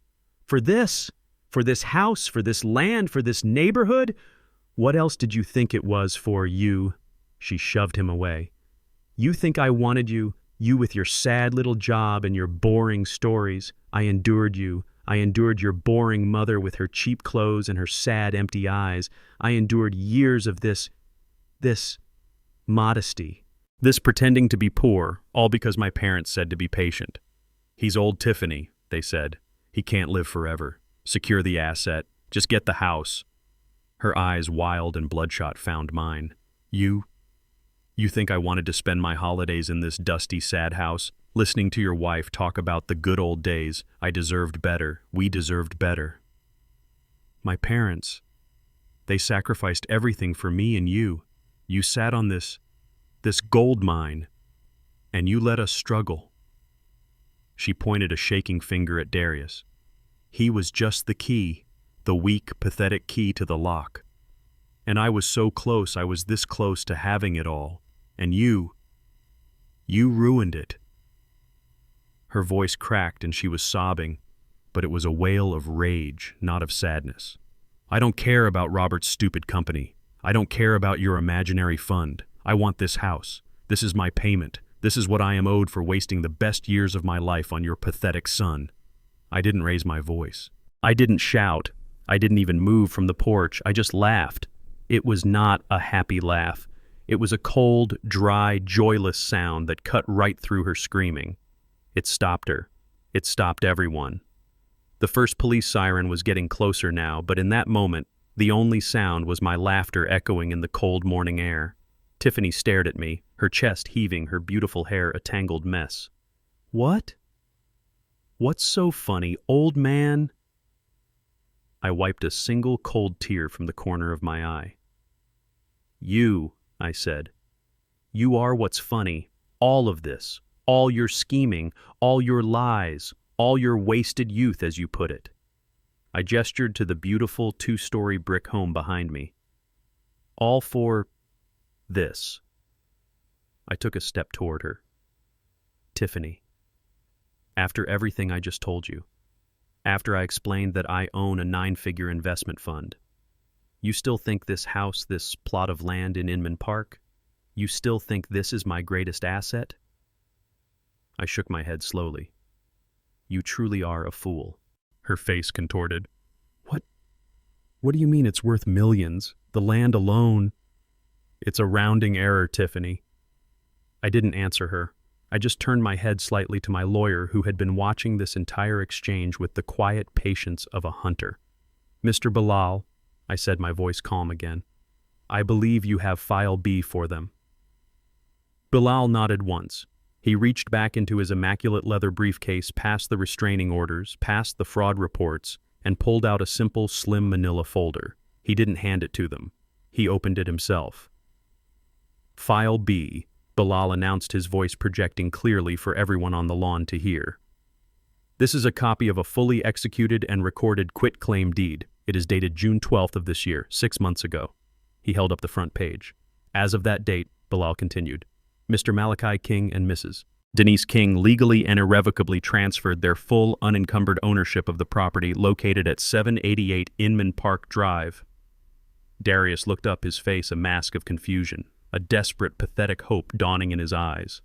For this house, for this land, for this neighborhood? What else did you think it was for you? She shoved him away. You think I wanted you with your sad little job and your boring stories. I endured you. I endured your boring mother with her cheap clothes and her sad, empty eyes. I endured years of this modesty, this pretending to be poor, all because my parents said to be patient. He's old Tiffany, they said. He can't live forever. Secure the asset. Just get the house. Her eyes, wild and bloodshot, found mine. You think I wanted to spend my holidays in this dusty, sad house, listening to your wife talk about the good old days? I deserved better. We deserved better. My parents, they sacrificed everything for me and you. You sat on this gold mine, and you let us struggle. She pointed a shaking finger at Darius. He was just the key, the weak, pathetic key to the lock. And I was so close, I was this close to having it all. And you ruined it. Her voice cracked and she was sobbing, but it was a wail of rage, not of sadness. "I don't care about Robert's stupid company. I don't care about your imaginary fund. I want this house. This is my payment. This is what I am owed for wasting the best years of my life on your pathetic son." I didn't raise my voice. I didn't shout. I didn't even move from the porch. I just laughed. It was not a happy laugh. It was a cold, dry, joyless sound that cut right through her screaming. It stopped her. It stopped everyone. The first police siren was getting closer now, but in that moment, the only sound was my laughter echoing in the cold morning air. Tiffany stared at me, her chest heaving, her beautiful hair a tangled mess. "What? What's so funny, old man?" I wiped a single cold tear from the corner of my eye. "You," I said. "You are what's funny. All of this. All your scheming, all your lies, all your wasted youth, as you put it." I gestured to the beautiful two-story brick home behind me. "All for this." I took a step toward her. "Tiffany, after everything I just told you, after I explained that I own a 9-figure investment fund, you still think this house, this plot of land in Inman Park, you still think this is my greatest asset?" I shook my head slowly. "You truly are a fool." Her face contorted. What do you mean it's worth millions? The land alone?" "It's a rounding error, Tiffany." I didn't answer her. I just turned my head slightly to my lawyer, who had been watching this entire exchange with the quiet patience of a hunter. "Mr. Bilal," I said, my voice calm again, "I believe you have File B for them." Bilal nodded once. He reached back into his immaculate leather briefcase, past the restraining orders, past the fraud reports, and pulled out a simple, slim manila folder. He didn't hand it to them. He opened it himself. "File B," Bilal announced, his voice projecting clearly for everyone on the lawn to hear. "This is a copy of a fully executed and recorded quit-claim deed. It is dated June 12th of this year, 6 months ago." He held up the front page. "As of that date," Bilal continued, "Mr. Malachi King and Mrs. Denise King legally and irrevocably transferred their full unencumbered ownership of the property located at 788 Inman Park Drive." Darius looked up, his face a mask of confusion, a desperate, pathetic hope dawning in his eyes.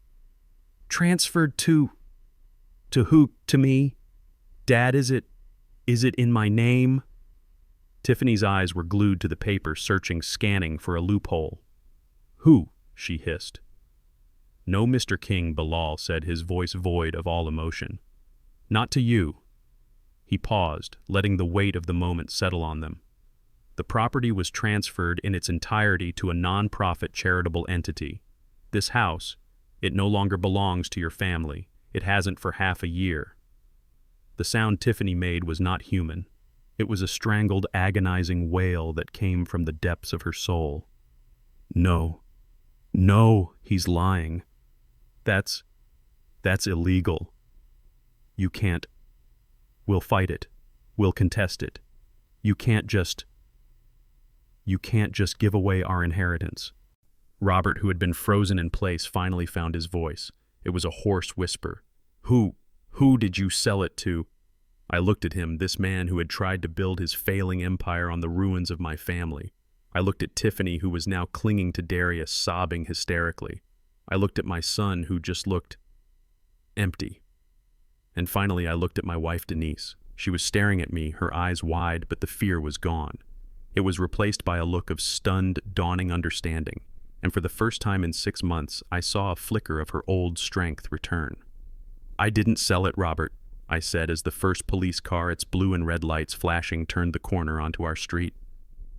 "Transferred to who? To me? Dad, is it in my name?" Tiffany's eyes were glued to the paper, searching, scanning for a loophole. "Who?" she hissed. "No, Mr. King," Bilal said, his voice void of all emotion. "Not to you." He paused, letting the weight of the moment settle on them. "The property was transferred in its entirety to a non-profit charitable entity. This house, it no longer belongs to your family. It hasn't for half a year." The sound Tiffany made was not human. It was a strangled, agonizing wail that came from the depths of her soul. "No, he's lying. That's illegal. You can't. We'll fight it. We'll contest it. You can't just give away our inheritance." Robert, who had been frozen in place, finally found his voice. It was a hoarse whisper. Who did you sell it to?" I looked at him, this man who had tried to build his failing empire on the ruins of my family. I looked at Tiffany, who was now clinging to Darius, sobbing hysterically. I looked at my son, who just looked empty. And finally, I looked at my wife, Denise. She was staring at me, her eyes wide, but the fear was gone. It was replaced by a look of stunned, dawning understanding, and for the first time in 6 months, I saw a flicker of her old strength return. "I didn't sell it, Robert," I said as the first police car, its blue and red lights flashing, turned the corner onto our street.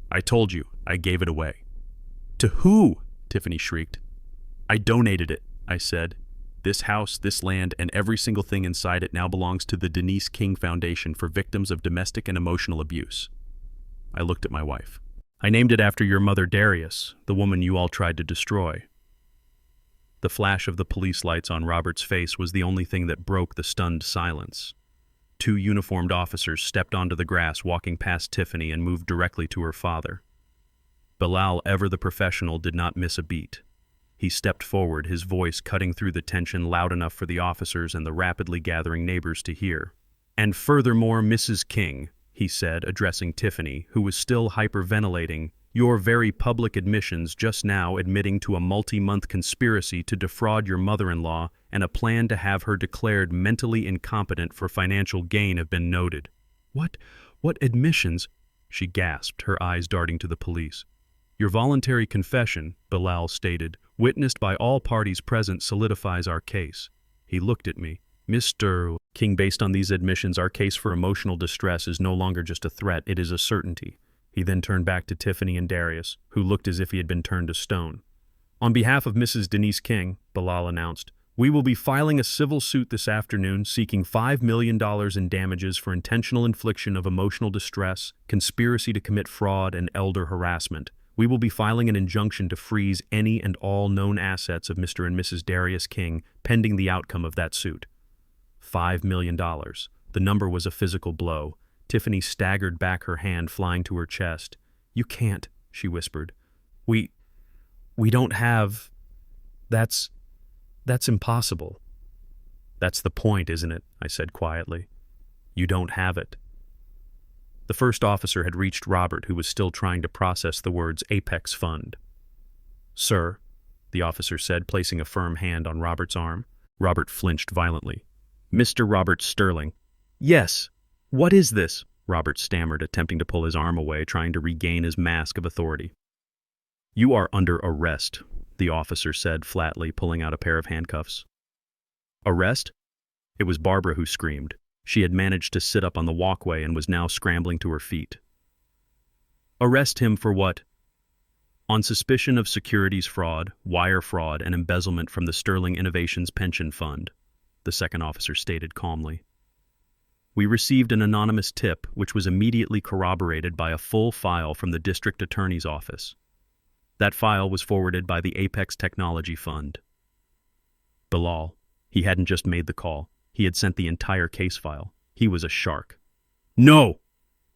"I told you, I gave it away." "To who?" Tiffany shrieked. "I donated it," I said. "This house, this land, and every single thing inside it now belongs to the Denise King Foundation for victims of domestic and emotional abuse." I looked at my wife. "I named it after your mother, Darius, the woman you all tried to destroy." The flash of the police lights on Robert's face was the only thing that broke the stunned silence. 2 uniformed officers stepped onto the grass, walking past Tiffany, and moved directly to her father. Bilal, ever the professional, did not miss a beat. He stepped forward, his voice cutting through the tension loud enough for the officers and the rapidly gathering neighbors to hear. "And furthermore, Mrs. King," he said, addressing Tiffany, who was still hyperventilating, "your very public admissions just now admitting to a multi-month conspiracy to defraud your mother-in-law and a plan to have her declared mentally incompetent for financial gain have been noted." What admissions?" she gasped, her eyes darting to the police. "Your voluntary confession," Bilal stated, "witnessed by all parties present solidifies our case." He looked at me. "Mr. King, based on these admissions, our case for emotional distress is no longer just a threat, it is a certainty." He then turned back to Tiffany and Darius, who looked as if he had been turned to stone. "On behalf of Mrs. Denise King," Bilal announced, "we will be filing a civil suit this afternoon seeking $5 million in damages for intentional infliction of emotional distress, conspiracy to commit fraud, and elder harassment. We will be filing an injunction to freeze any and all known assets of Mr. and Mrs. Darius King pending the outcome of that suit." $5 million. The number was a physical blow. Tiffany staggered back, her hand flying to her chest. "You can't," she whispered. We don't have... That's impossible." "That's the point, isn't it?" I said quietly. "You don't have it." The first officer had reached Robert, who was still trying to process the words Apex Fund. "Sir," the officer said, placing a firm hand on Robert's arm. Robert flinched violently. "Mr. Robert Sterling." "Yes. What is this?" Robert stammered, attempting to pull his arm away, trying to regain his mask of authority. "You are under arrest," the officer said flatly, pulling out a pair of handcuffs. "Arrest?" It was Barbara who screamed. She had managed to sit up on the walkway and was now scrambling to her feet. "Arrest him for what?" "On suspicion of securities fraud, wire fraud, and embezzlement from the Sterling Innovations Pension Fund," the second officer stated calmly. "We received an anonymous tip, which was immediately corroborated by a full file from the district attorney's office. That file was forwarded by the Apex Technology Fund." Bilal. He hadn't just made the call. He had sent the entire case file. He was a shark. "No!"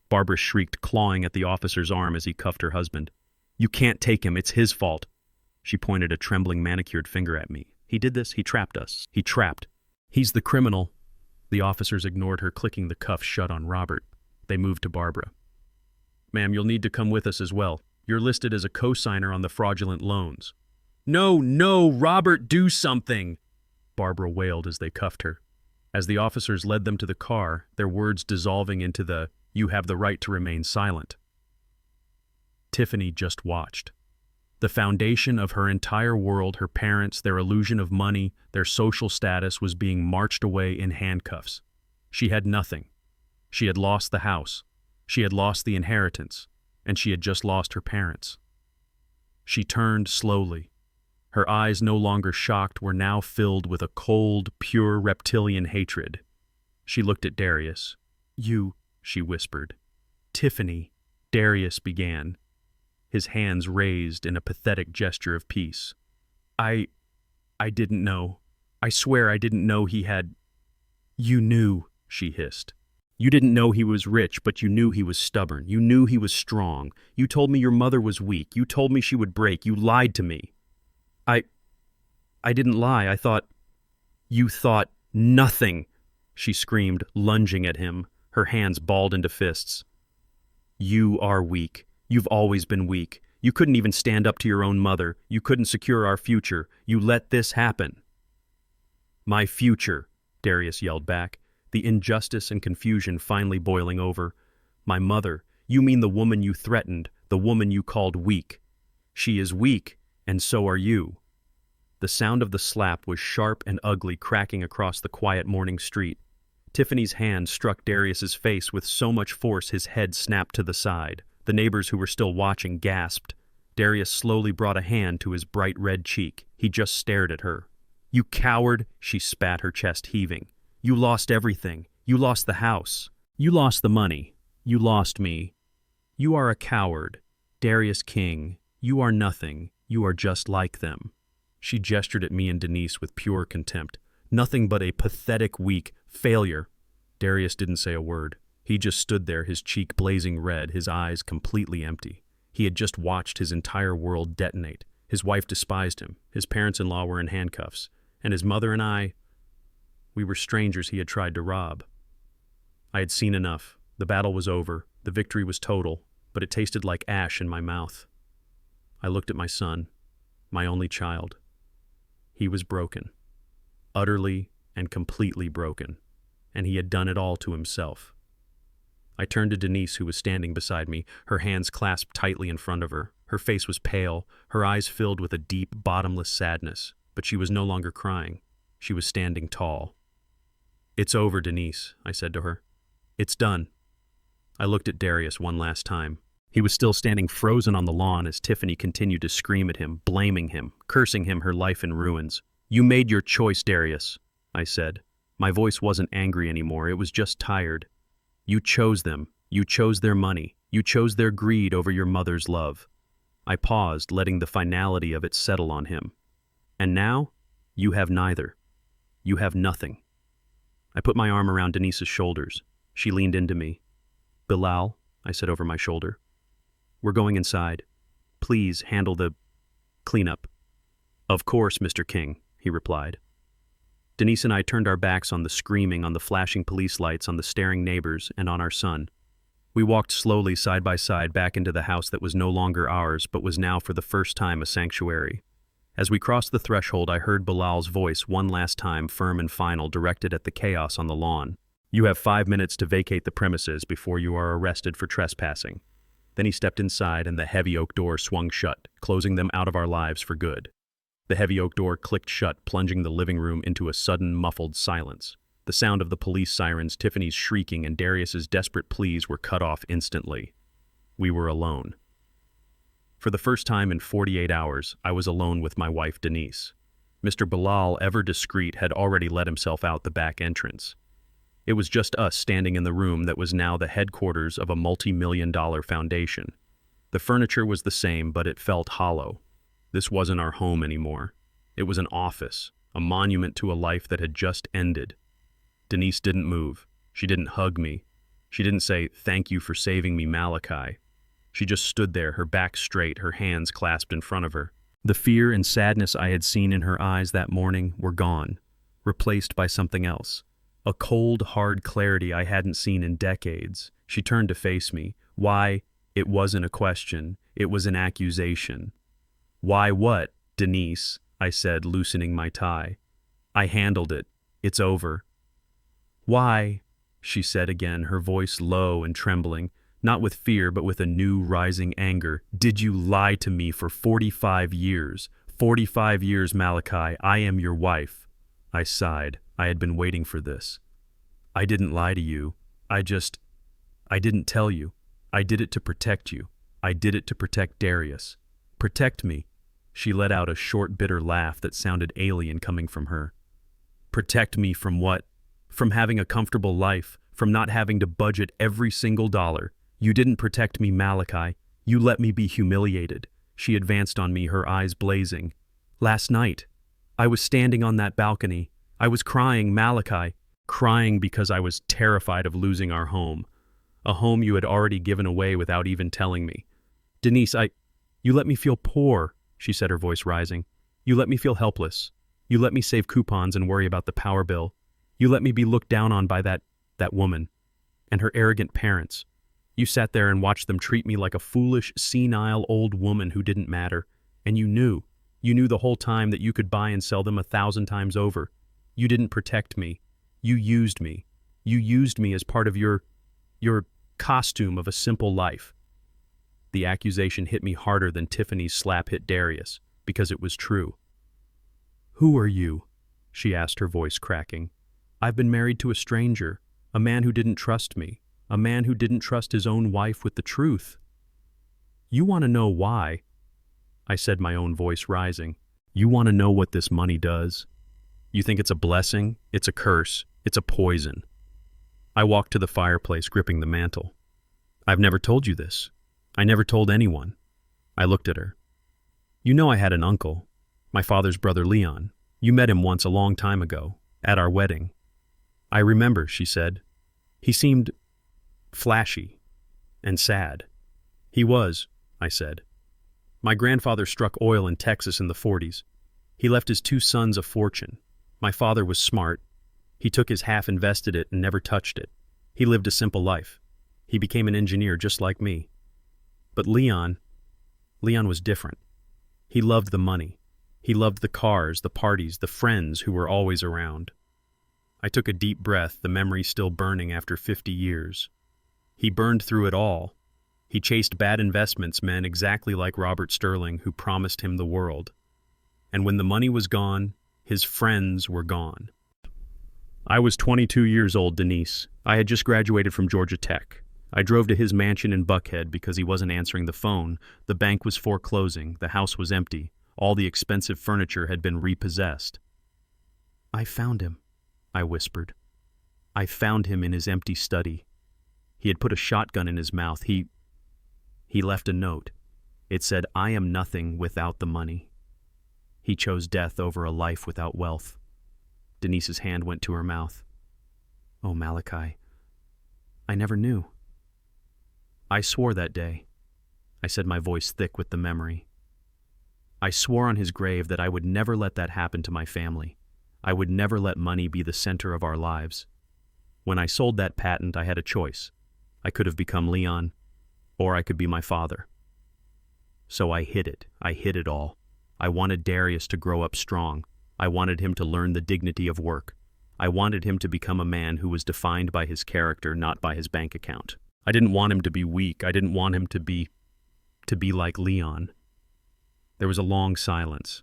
Barbara shrieked, clawing at the officer's arm as he cuffed her husband. "You can't take him. It's his fault." She pointed a trembling manicured finger at me. "He did this. He trapped us. He trapped. He's the criminal." The officers ignored her, clicking the cuffs shut on Robert. They moved to Barbara. "Ma'am, you'll need to come with us as well. You're listed as a co-signer on the fraudulent loans." No, Robert, do something!" Barbara wailed as they cuffed her. As the officers led them to the car, their words dissolving into the, "You have the right to remain silent." Tiffany just watched. The foundation of her entire world, her parents, their illusion of money, their social status, was being marched away in handcuffs. She had nothing. She had lost the house. She had lost the inheritance. And she had just lost her parents. She turned slowly. Her eyes, no longer shocked, were now filled with a cold, pure reptilian hatred. She looked at Darius. "You," she whispered. "Tiffany," Darius began, his hands raised in a pathetic gesture of peace. I didn't know. I swear I didn't know he had..." "You knew," she hissed. "You didn't know he was rich, but you knew he was stubborn. You knew he was strong. You told me your mother was weak. You told me she would break. You lied to me." I didn't lie. I thought..." "You thought nothing," she screamed, lunging at him, her hands balled into fists. "You are weak. You've always been weak. You couldn't even stand up to your own mother. You couldn't secure our future. You let this happen." "My future," Darius yelled back, the injustice and confusion finally boiling over. "My mother. You mean the woman you threatened, the woman you called weak. She is weak, and so are you." The sound of the slap was sharp and ugly, cracking across the quiet morning street. Tiffany's hand struck Darius's face with so much force his head snapped to the side. The neighbors who were still watching gasped. Darius slowly brought a hand to his bright red cheek. He just stared at her. "You coward," she spat, her chest heaving. "You lost everything. You lost the house. You lost the money. You lost me. You are a coward. Darius King, you are nothing. You are just like them." She gestured at me and Denise with pure contempt. "Nothing but a pathetic, weak failure." Darius didn't say a word. He just stood there, his cheek blazing red, his eyes completely empty. He had just watched his entire world detonate. His wife despised him, his parents-in-law were in handcuffs, and his mother and I, we were strangers he had tried to rob. I had seen enough. The battle was over, the victory was total, but it tasted like ash in my mouth. I looked at my son, my only child. He was broken, utterly and completely broken, and he had done it all to himself. I turned to Denise, who was standing beside me, her hands clasped tightly in front of her. Her face was pale, her eyes filled with a deep, bottomless sadness, but she was no longer crying. She was standing tall. "It's over, Denise," I said to her. "It's done." I looked at Darius one last time. He was still standing frozen on the lawn as Tiffany continued to scream at him, blaming him, cursing him her life in ruins. "You made your choice, Darius," I said. My voice wasn't angry anymore, it was just tired. "You chose them. You chose their money. You chose their greed over your mother's love." I paused, letting the finality of it settle on him. "And now, you have neither. You have nothing." I put my arm around Denise's shoulders. She leaned into me. "Bilal," I said over my shoulder, "we're going inside. Please handle the cleanup." "Of course, Mr. King," he replied. Denise and I turned our backs on the screaming, on the flashing police lights, on the staring neighbors, and on our son. We walked slowly side by side back into the house that was no longer ours, but was now for the first time a sanctuary. As we crossed the threshold, I heard Bilal's voice one last time, firm and final, directed at the chaos on the lawn. "You have 5 minutes to vacate the premises before you are arrested for trespassing." Then he stepped inside and the heavy oak door swung shut, closing them out of our lives for good. The heavy oak door clicked shut, plunging the living room into a sudden, muffled silence. The sound of the police sirens, Tiffany's shrieking, and Darius's desperate pleas were cut off instantly. We were alone. For the first time in 48 hours, I was alone with my wife, Denise. Mr. Bilal, ever discreet, had already let himself out the back entrance. It was just us standing in the room that was now the headquarters of a multi-million-dollar foundation. The furniture was the same, but it felt hollow. This wasn't our home anymore. It was an office, a monument to a life that had just ended. Denise didn't move. She didn't hug me. She didn't say, "Thank you for saving me, Malachi." She just stood there, her back straight, her hands clasped in front of her. The fear and sadness I had seen in her eyes that morning were gone, replaced by something else. A cold, hard clarity I hadn't seen in decades. She turned to face me. "Why?" It wasn't a question. It was an accusation. "Why what, Denise?" I said, loosening my tie. "I handled it. It's over." "Why?" she said again, her voice low and trembling, not with fear but with a new rising anger. "Did you lie to me for 45 years? 45 years, Malachi. I am your wife." I sighed. I had been waiting for this. "I didn't lie to you. I didn't tell you. I did it to protect you. I did it to protect Darius." "Protect me?" She let out a short, bitter laugh that sounded alien coming from her. "Protect me from what? From having a comfortable life, from not having to budget every single dollar. You didn't protect me, Malachi. You let me be humiliated." She advanced on me, her eyes blazing. "Last night, I was standing on that balcony. I was crying, Malachi, crying because I was terrified of losing our home. A home you had already given away without even telling me. Denise, you let me feel poor," she said, her voice rising. "You let me feel helpless. You let me save coupons and worry about the power bill. You let me be looked down on by that woman and her arrogant parents. You sat there and watched them treat me like a foolish, senile old woman who didn't matter. And you knew the whole time that you could buy and sell them 1,000 times over. You didn't protect me. You used me. You used me as part of your costume of a simple life." The accusation hit me harder than Tiffany's slap hit Darius, because it was true. "Who are you?" she asked, her voice cracking. "I've been married to a stranger, a man who didn't trust me, a man who didn't trust his own wife with the truth." "You want to know why?" I said, my own voice rising. "You want to know what this money does? You think it's a blessing? It's a curse. It's a poison." I walked to the fireplace, gripping the mantle. "I've never told you this. I never told anyone." I looked at her. "You know I had an uncle, my father's brother Leon. You met him once a long time ago, at our wedding." "I remember," she said. "He seemed flashy and sad." "He was," I said. My grandfather struck oil in Texas in the 40s. He left his 2 sons a fortune. My father was smart. He took his half, invested it, and never touched it. He lived a simple life. He became an engineer just like me. But Leon was different. He loved the money. He loved the cars, the parties, the friends who were always around. I took a deep breath, the memory still burning after 50 years. He burned through it all. He chased bad investments, men exactly like Robert Sterling, who promised him the world. And when the money was gone, his friends were gone. I was 22 years old, Denise. I had just graduated from Georgia Tech. I drove to his mansion in Buckhead because he wasn't answering the phone. The bank was foreclosing. The house was empty. All the expensive furniture had been repossessed. "I found him," I whispered. I found him in his empty study. He had put a shotgun in his mouth. He left a note. It said, "I am nothing without the money." He chose death over a life without wealth. Denise's hand went to her mouth. "Oh, Malachi, I never knew." "I swore that day," I said, my voice thick with the memory. "I swore on his grave that I would never let that happen to my family. I would never let money be the center of our lives. When I sold that patent, I had a choice. I could have become Leon, or I could be my father. So I hid it. I hid it all. I wanted Darius to grow up strong. I wanted him to learn the dignity of work. I wanted him to become a man who was defined by his character, not by his bank account. I didn't want him to be weak. I didn't want him to be like Leon." There was a long silence.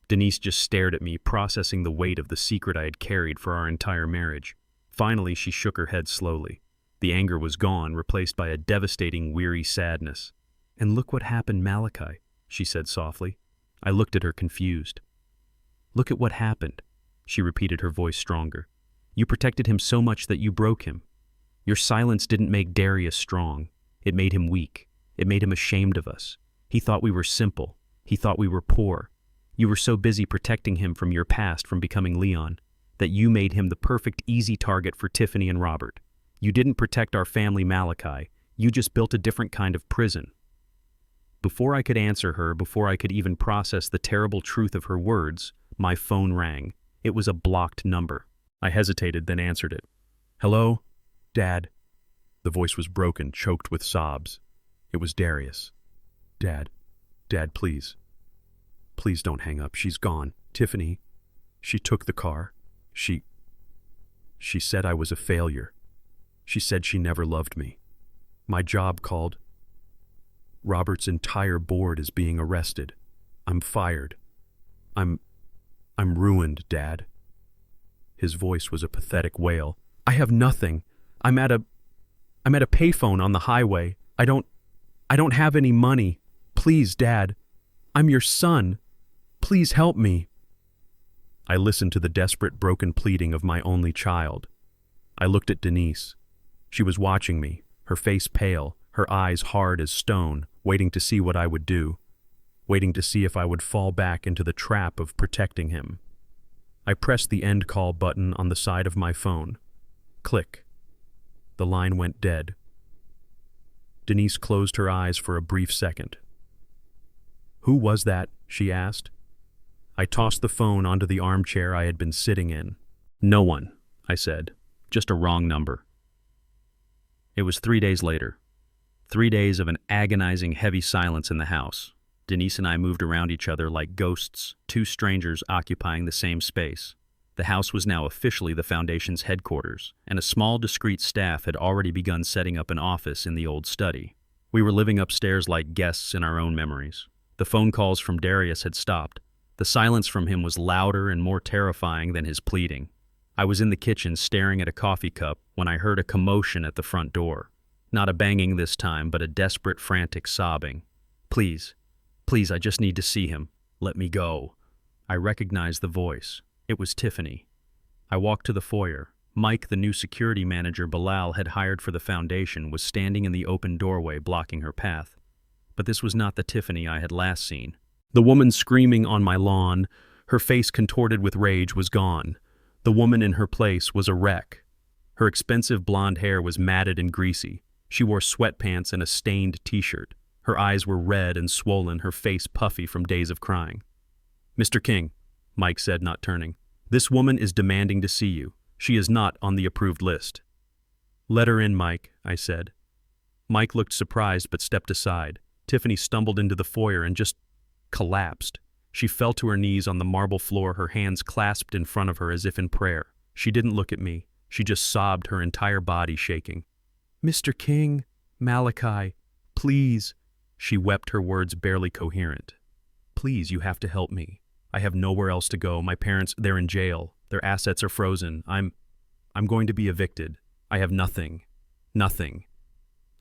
Denise just stared at me, processing the weight of the secret I had carried for our entire marriage. Finally, she shook her head slowly. The anger was gone, replaced by a devastating, weary sadness. "And look what happened, Malachi," she said softly. I looked at her confused. "Look at what happened," she repeated, her voice stronger. "You protected him so much that you broke him. Your silence didn't make Darius strong. It made him weak. It made him ashamed of us. He thought we were simple. He thought we were poor. You were so busy protecting him from your past, from becoming Leon, that you made him the perfect, easy target for Tiffany and Robert. You didn't protect our family, Malachi. You just built a different kind of prison." Before I could answer her, before I could even process the terrible truth of her words, my phone rang. It was a blocked number. I hesitated, then answered it. "Hello? Dad?" The voice was broken, choked with sobs. It was Darius. Dad, please. Please don't hang up. She's gone. Tiffany. She took the car. She said I was a failure. She said she never loved me. My job called. Robert's entire board is being arrested. I'm fired. I'm ruined, Dad." His voice was a pathetic wail. "I have nothing. I'm at a payphone on the highway. I don't have any money. Please, Dad. I'm your son. Please help me." I listened to the desperate, broken pleading of my only child. I looked at Denise. She was watching me, her face pale, her eyes hard as stone, waiting to see what I would do, waiting to see if I would fall back into the trap of protecting him. I pressed the end call button on the side of my phone. Click. The line went dead. Denise closed her eyes for a brief second. "Who was that?" she asked. I tossed the phone onto the armchair I had been sitting in. "No one," I said. "Just a wrong number." It was 3 days later. 3 days of an agonizing, heavy silence in the house. Denise and I moved around each other like ghosts, 2 strangers occupying the same space. The house was now officially the Foundation's headquarters, and a small, discreet staff had already begun setting up an office in the old study. We were living upstairs like guests in our own memories. The phone calls from Darius had stopped. The silence from him was louder and more terrifying than his pleading. I was in the kitchen staring at a coffee cup when I heard a commotion at the front door. Not a banging this time, but a desperate, frantic sobbing. Please, I just need to see him. Let me go." I recognized the voice. It was Tiffany. I walked to the foyer. Mike, the new security manager Bilal had hired for the Foundation, was standing in the open doorway blocking her path. But this was not the Tiffany I had last seen. The woman screaming on my lawn, her face contorted with rage, was gone. The woman in her place was a wreck. Her expensive blonde hair was matted and greasy. She wore sweatpants and a stained t-shirt. Her eyes were red and swollen, her face puffy from days of crying. "Mr. King," Mike said, not turning, "this woman is demanding to see you. She is not on the approved list." "Let her in, Mike," I said. Mike looked surprised but stepped aside. Tiffany stumbled into the foyer and just collapsed. She fell to her knees on the marble floor, her hands clasped in front of her as if in prayer. She didn't look at me. She just sobbed, her entire body shaking. "Mr. King, Malachi, please." She wept, her words barely coherent. "Please, you have to help me. I have nowhere else to go. My parents, they're in jail. Their assets are frozen. I'm going to be evicted. I have nothing. Nothing."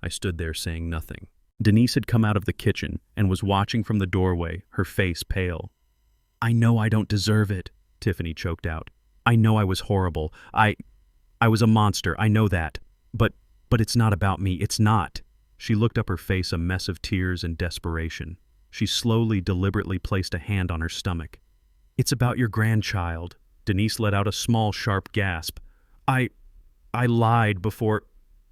I stood there saying nothing. Denise had come out of the kitchen and was watching from the doorway, her face pale. "I know I don't deserve it," Tiffany choked out. "I know I was horrible. I was a monster, I know that. But it's not about me, it's not." She looked up, her face a mess of tears and desperation. She slowly, deliberately placed a hand on her stomach. "It's about your grandchild." Denise let out a small, sharp gasp. I lied before,"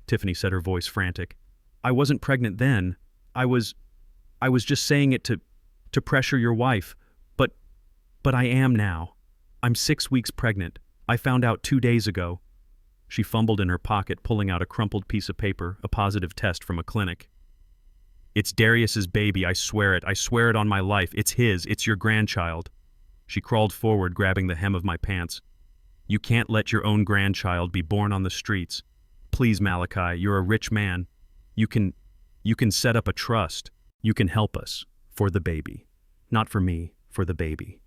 Tiffany said, her voice frantic. "I wasn't pregnant then. I was just saying it to pressure your wife. But I am now. I'm 6 weeks pregnant. I found out 2 days ago." She fumbled in her pocket, pulling out a crumpled piece of paper, a positive test from a clinic. "It's Darius's baby, I swear it. I swear it on my life. It's his. It's your grandchild." She crawled forward, grabbing the hem of my pants. "You can't let your own grandchild be born on the streets. Please, Malachi, you're a rich man. You can set up a trust. You can help us. For the baby. Not for me, for the baby."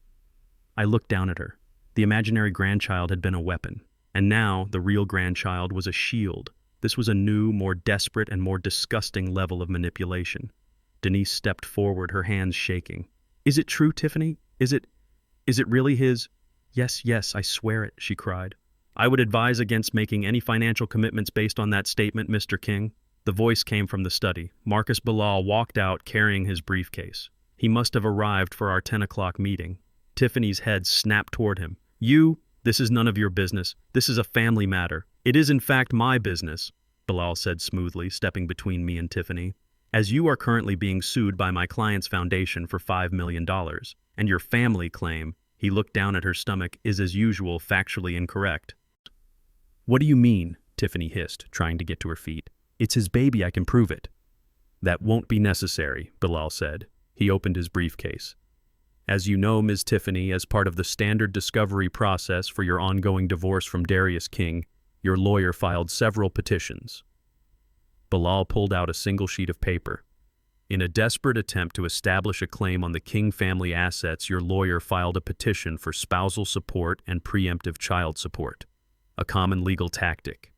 I looked down at her. The imaginary grandchild had been a weapon, and now the real grandchild was a shield. This was a new, more desperate and more disgusting level of manipulation. Denise stepped forward, her hands shaking. "Is it true, Tiffany? Is it really his?" Yes, I swear it," she cried. "I would advise against making any financial commitments based on that statement, Mr. King." The voice came from the study. Marcus Bilal walked out carrying his briefcase. He must have arrived for our 10 o'clock meeting. Tiffany's head snapped toward him. This is none of your business. This is a family matter." "It is in fact my business," Bilal said smoothly, stepping between me and Tiffany. "As you are currently being sued by my client's foundation for $5 million, and your family claim," he looked down at her stomach, "is as usual factually incorrect." "What do you mean?" Tiffany hissed, trying to get to her feet. "It's his baby, I can prove it." "That won't be necessary," Bilal said. He opened his briefcase. "As you know, Ms. Tiffany, as part of the standard discovery process for your ongoing divorce from Darius King, your lawyer filed several petitions." Bilal pulled out a single sheet of paper. "In a desperate attempt to establish a claim on the King family assets, your lawyer filed a petition for spousal support and preemptive child support, a common legal tactic.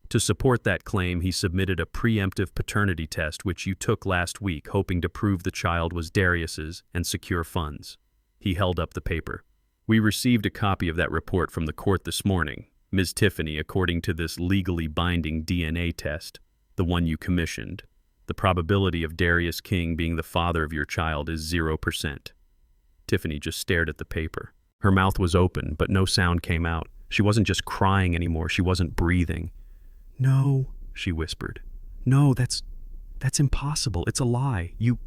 To support that claim, he submitted a preemptive paternity test which you took last week, hoping to prove the child was Darius's and secure funds." He held up the paper. "We received a copy of that report from the court this morning. Ms. Tiffany, according to this legally binding DNA test, the one you commissioned, the probability of Darius King being the father of your child is 0%. Tiffany just stared at the paper. Her mouth was open, but no sound came out. She wasn't just crying anymore, she wasn't breathing. "No," she whispered. "No, that's impossible. It's a lie. You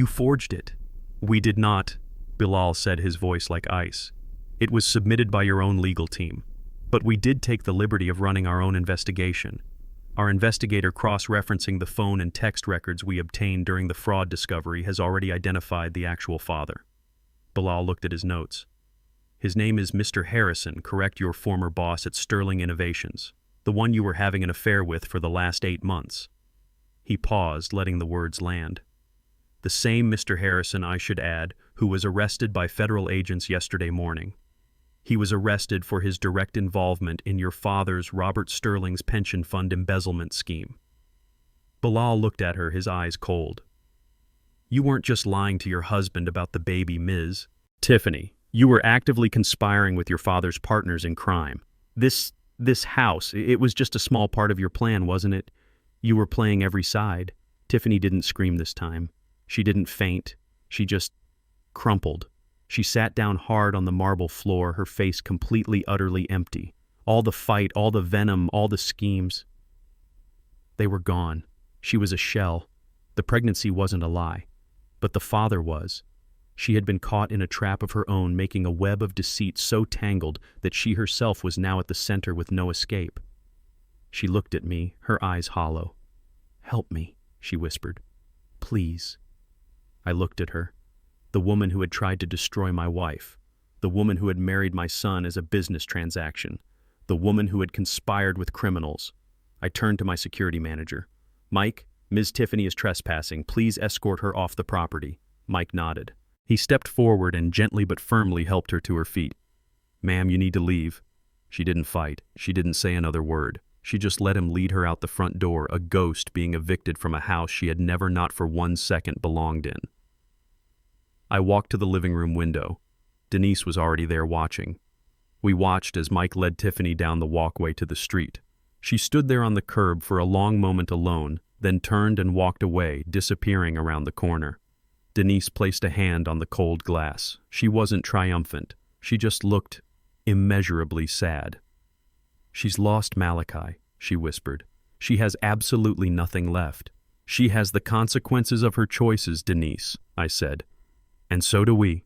forged it." "We did not," Bilal said, his voice like ice. "It was submitted by your own legal team. But we did take the liberty of running our own investigation. Our investigator, cross-referencing the phone and text records we obtained during the fraud discovery, has already identified the actual father." Bilal looked at his notes. "His name is Mr. Harrison, correct? Your former boss at Sterling Innovations. The one you were having an affair with for the last 8 months." He paused, letting the words land. "The same Mr. Harrison, I should add, who was arrested by federal agents yesterday morning. He was arrested for his direct involvement in your father's, Robert Sterling's, pension fund embezzlement scheme." Bilal looked at her, his eyes cold. "You weren't just lying to your husband about the baby, Ms. Tiffany. You were actively conspiring with your father's partners in crime. This house, it was just a small part of your plan, wasn't it? You were playing every side." Tiffany didn't scream this time. She didn't faint. She just crumpled. She sat down hard on the marble floor, her face completely, utterly empty. All the fight, all the venom, all the schemes. They were gone. She was a shell. The pregnancy wasn't a lie, but the father was. She had been caught in a trap of her own, making a web of deceit so tangled that she herself was now at the center with no escape. She looked at me, her eyes hollow. "Help me," she whispered. "Please." I looked at her. The woman who had tried to destroy my wife. The woman who had married my son as a business transaction. The woman who had conspired with criminals. I turned to my security manager. "Mike, Ms. Tiffany is trespassing. Please escort her off the property." Mike nodded. He stepped forward and gently but firmly helped her to her feet. "Ma'am, you need to leave." She didn't fight. She didn't say another word. She just let him lead her out the front door, a ghost being evicted from a house she had never not for 1 second belonged in. I walked to the living room window. Denise was already there watching. We watched as Mike led Tiffany down the walkway to the street. She stood there on the curb for a long moment alone, then turned and walked away, disappearing around the corner. Denise placed a hand on the cold glass. She wasn't triumphant. She just looked immeasurably sad. "She's lost Malachi," she whispered. "She has absolutely nothing left." "She has the consequences of her choices, Denise," I said. "And so do we."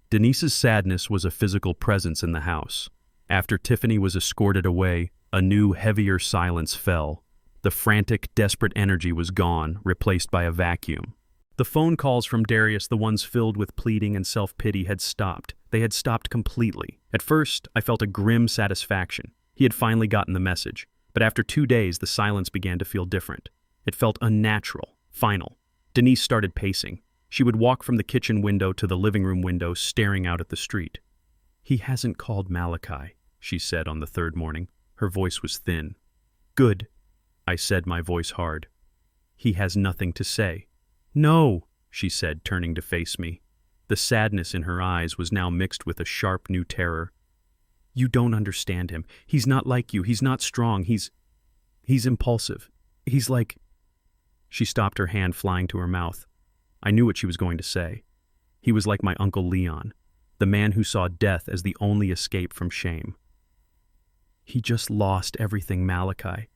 Denise's sadness was a physical presence in the house. After Tiffany was escorted away, a new, heavier silence fell. The frantic, desperate energy was gone, replaced by a vacuum. The phone calls from Darius, the ones filled with pleading and self-pity, had stopped. They had stopped completely. At first, I felt a grim satisfaction. He had finally gotten the message. But after 2 days, the silence began to feel different. It felt unnatural, final. Denise started pacing. She would walk from the kitchen window to the living room window, staring out at the street. "He hasn't called Malachi," she said on the third morning. Her voice was thin. "Good," I said, my voice hard. "He has nothing to say." "No," she said, turning to face me. The sadness in her eyes was now mixed with a sharp new terror. "You don't understand him. He's not like you. He's not strong. He's impulsive. He's like—" She stopped, her hand flying to her mouth. I knew what she was going to say. "He was like my Uncle Leon, the man who saw death as the only escape from shame." "He just lost everything, Malachi,"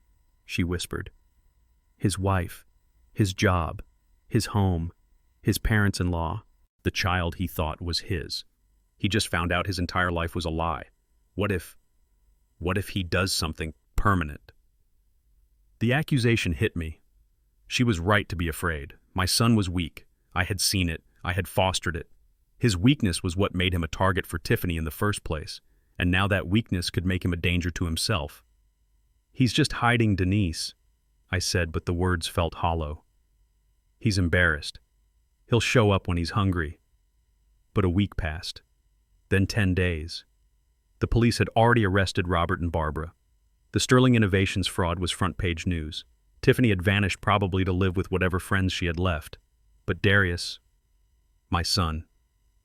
she whispered. "His wife, his job, his home, his parents-in-law, the child he thought was his. He just found out his entire life was a lie. What if he does something permanent?" The accusation hit me. She was right to be afraid. My son was weak. I had seen it. I had fostered it. His weakness was what made him a target for Tiffany in the first place, and now that weakness could make him a danger to himself. "He's just hiding Denise," I said, but the words felt hollow. "He's embarrassed. He'll show up when he's hungry." But a week passed. Then 10 days. The police had already arrested Robert and Barbara. The Sterling Innovations fraud was front-page news. Tiffany had vanished, probably to live with whatever friends she had left. But Darius, my son,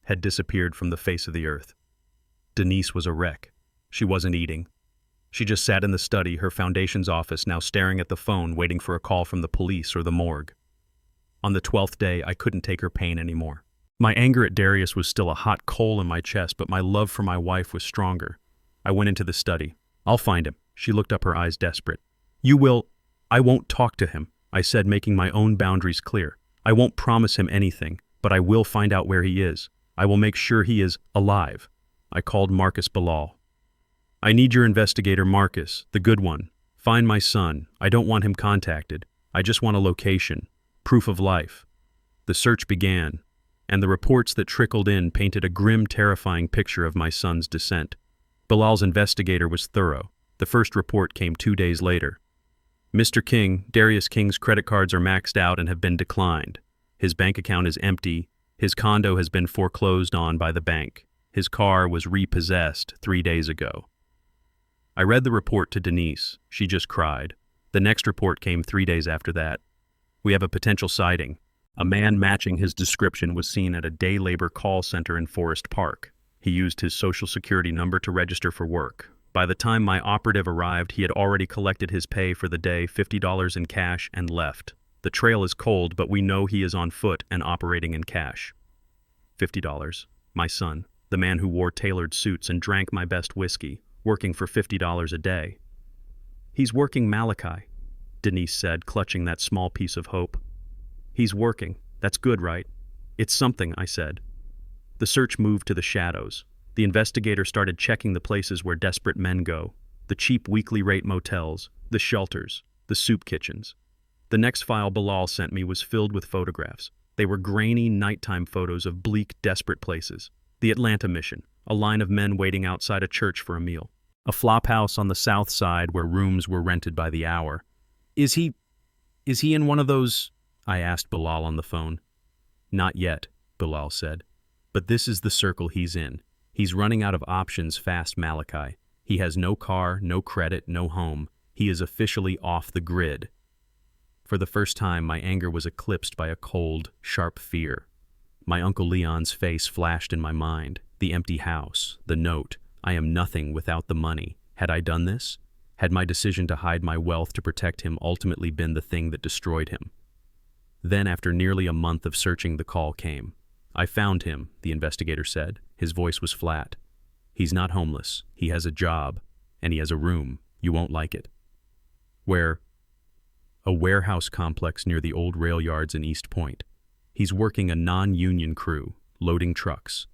had disappeared from the face of the earth. Denise was a wreck. She wasn't eating. She just sat in the study, her foundation's office, now staring at the phone, waiting for a call from the police or the morgue. On the 12th day, I couldn't take her pain anymore. My anger at Darius was still a hot coal in my chest, but my love for my wife was stronger. I went into the study. "I'll find him." She looked up, her eyes desperate. "You will—" "I won't talk to him," I said, making my own boundaries clear. "I won't promise him anything, but I will find out where he is. I will make sure he is alive." I called Marcus Bilal. "I need your investigator, Marcus, the good one. Find my son. I don't want him contacted. I just want a location. Proof of life." The search began, and the reports that trickled in painted a grim, terrifying picture of my son's descent. Bilal's investigator was thorough. The first report came 2 days later. "Mr. King, Darius King's credit cards are maxed out and have been declined. His bank account is empty. His condo has been foreclosed on by the bank. His car was repossessed 3 days ago." I read the report to Denise. She just cried. The next report came 3 days after that. "We have a potential sighting. A man matching his description was seen at a day labor call center in Forest Park. He used his social security number to register for work. By the time my operative arrived, he had already collected his pay for the day, $50 in cash, and left. The trail is cold, but we know he is on foot and operating in cash." $50. My son, the man who wore tailored suits and drank my best whiskey, working for $50 a day. "He's working Malachi," Denise said, clutching that small piece of hope. He's working. That's good, right? It's something, I said. The search moved to the shadows. The investigator started checking the places where desperate men go. The cheap weekly rate motels, the shelters, the soup kitchens. The next file Bilal sent me was filled with photographs. They were grainy, nighttime photos of bleak, desperate places. The Atlanta Mission, a line of men waiting outside a church for a meal. A flophouse on the south side where rooms were rented by the hour. Is he in one of those? I asked Bilal on the phone. Not yet, Bilal said. But this is the circle he's in. He's running out of options fast, Malachi. He has no car, no credit, no home. He is officially off the grid. For the first time, my anger was eclipsed by a cold, sharp fear. My Uncle Leon's face flashed in my mind. The empty house, the note. I am nothing without the money. Had I done this? Had my decision to hide my wealth to protect him ultimately been the thing that destroyed him? Then, after nearly a month of searching, the call came. I found him, the investigator said. His voice was flat. He's not homeless. He has a job. And he has a room. You won't like it. Where? A warehouse complex near the old rail yards in East Point. He's working a non-union crew, loading trucks.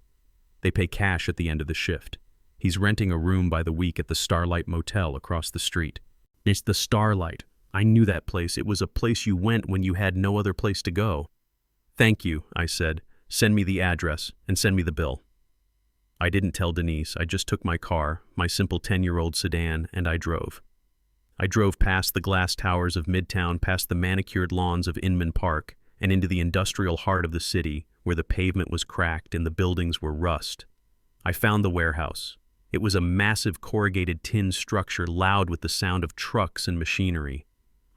They pay cash at the end of the shift. He's renting a room by the week at the Starlight Motel across the street. It's the Starlight. I knew that place. It was a place you went when you had no other place to go. Thank you, I said. Send me the address and send me the bill. I didn't tell Denise. I just took my car, my simple 10-year-old sedan, and I drove. I drove past the glass towers of Midtown, past the manicured lawns of Inman Park, and into the industrial heart of the city, where the pavement was cracked and the buildings were rust. I found the warehouse. It was a massive corrugated tin structure loud with the sound of trucks and machinery.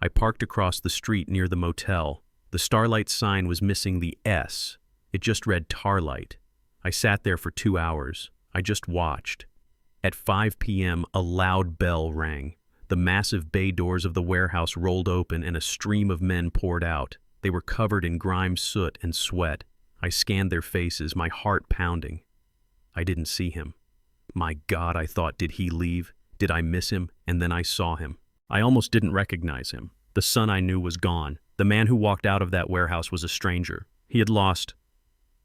I parked across the street near the motel. The Starlight sign was missing the S. It just read Tarlight. I sat there for 2 hours. I just watched. At 5 p.m., a loud bell rang. The massive bay doors of the warehouse rolled open and a stream of men poured out. They were covered in grime, soot, and sweat. I scanned their faces, my heart pounding. I didn't see him. My God, I thought, did he leave? Did I miss him? And then I saw him. I almost didn't recognize him. The son I knew was gone. The man who walked out of that warehouse was a stranger. He had lost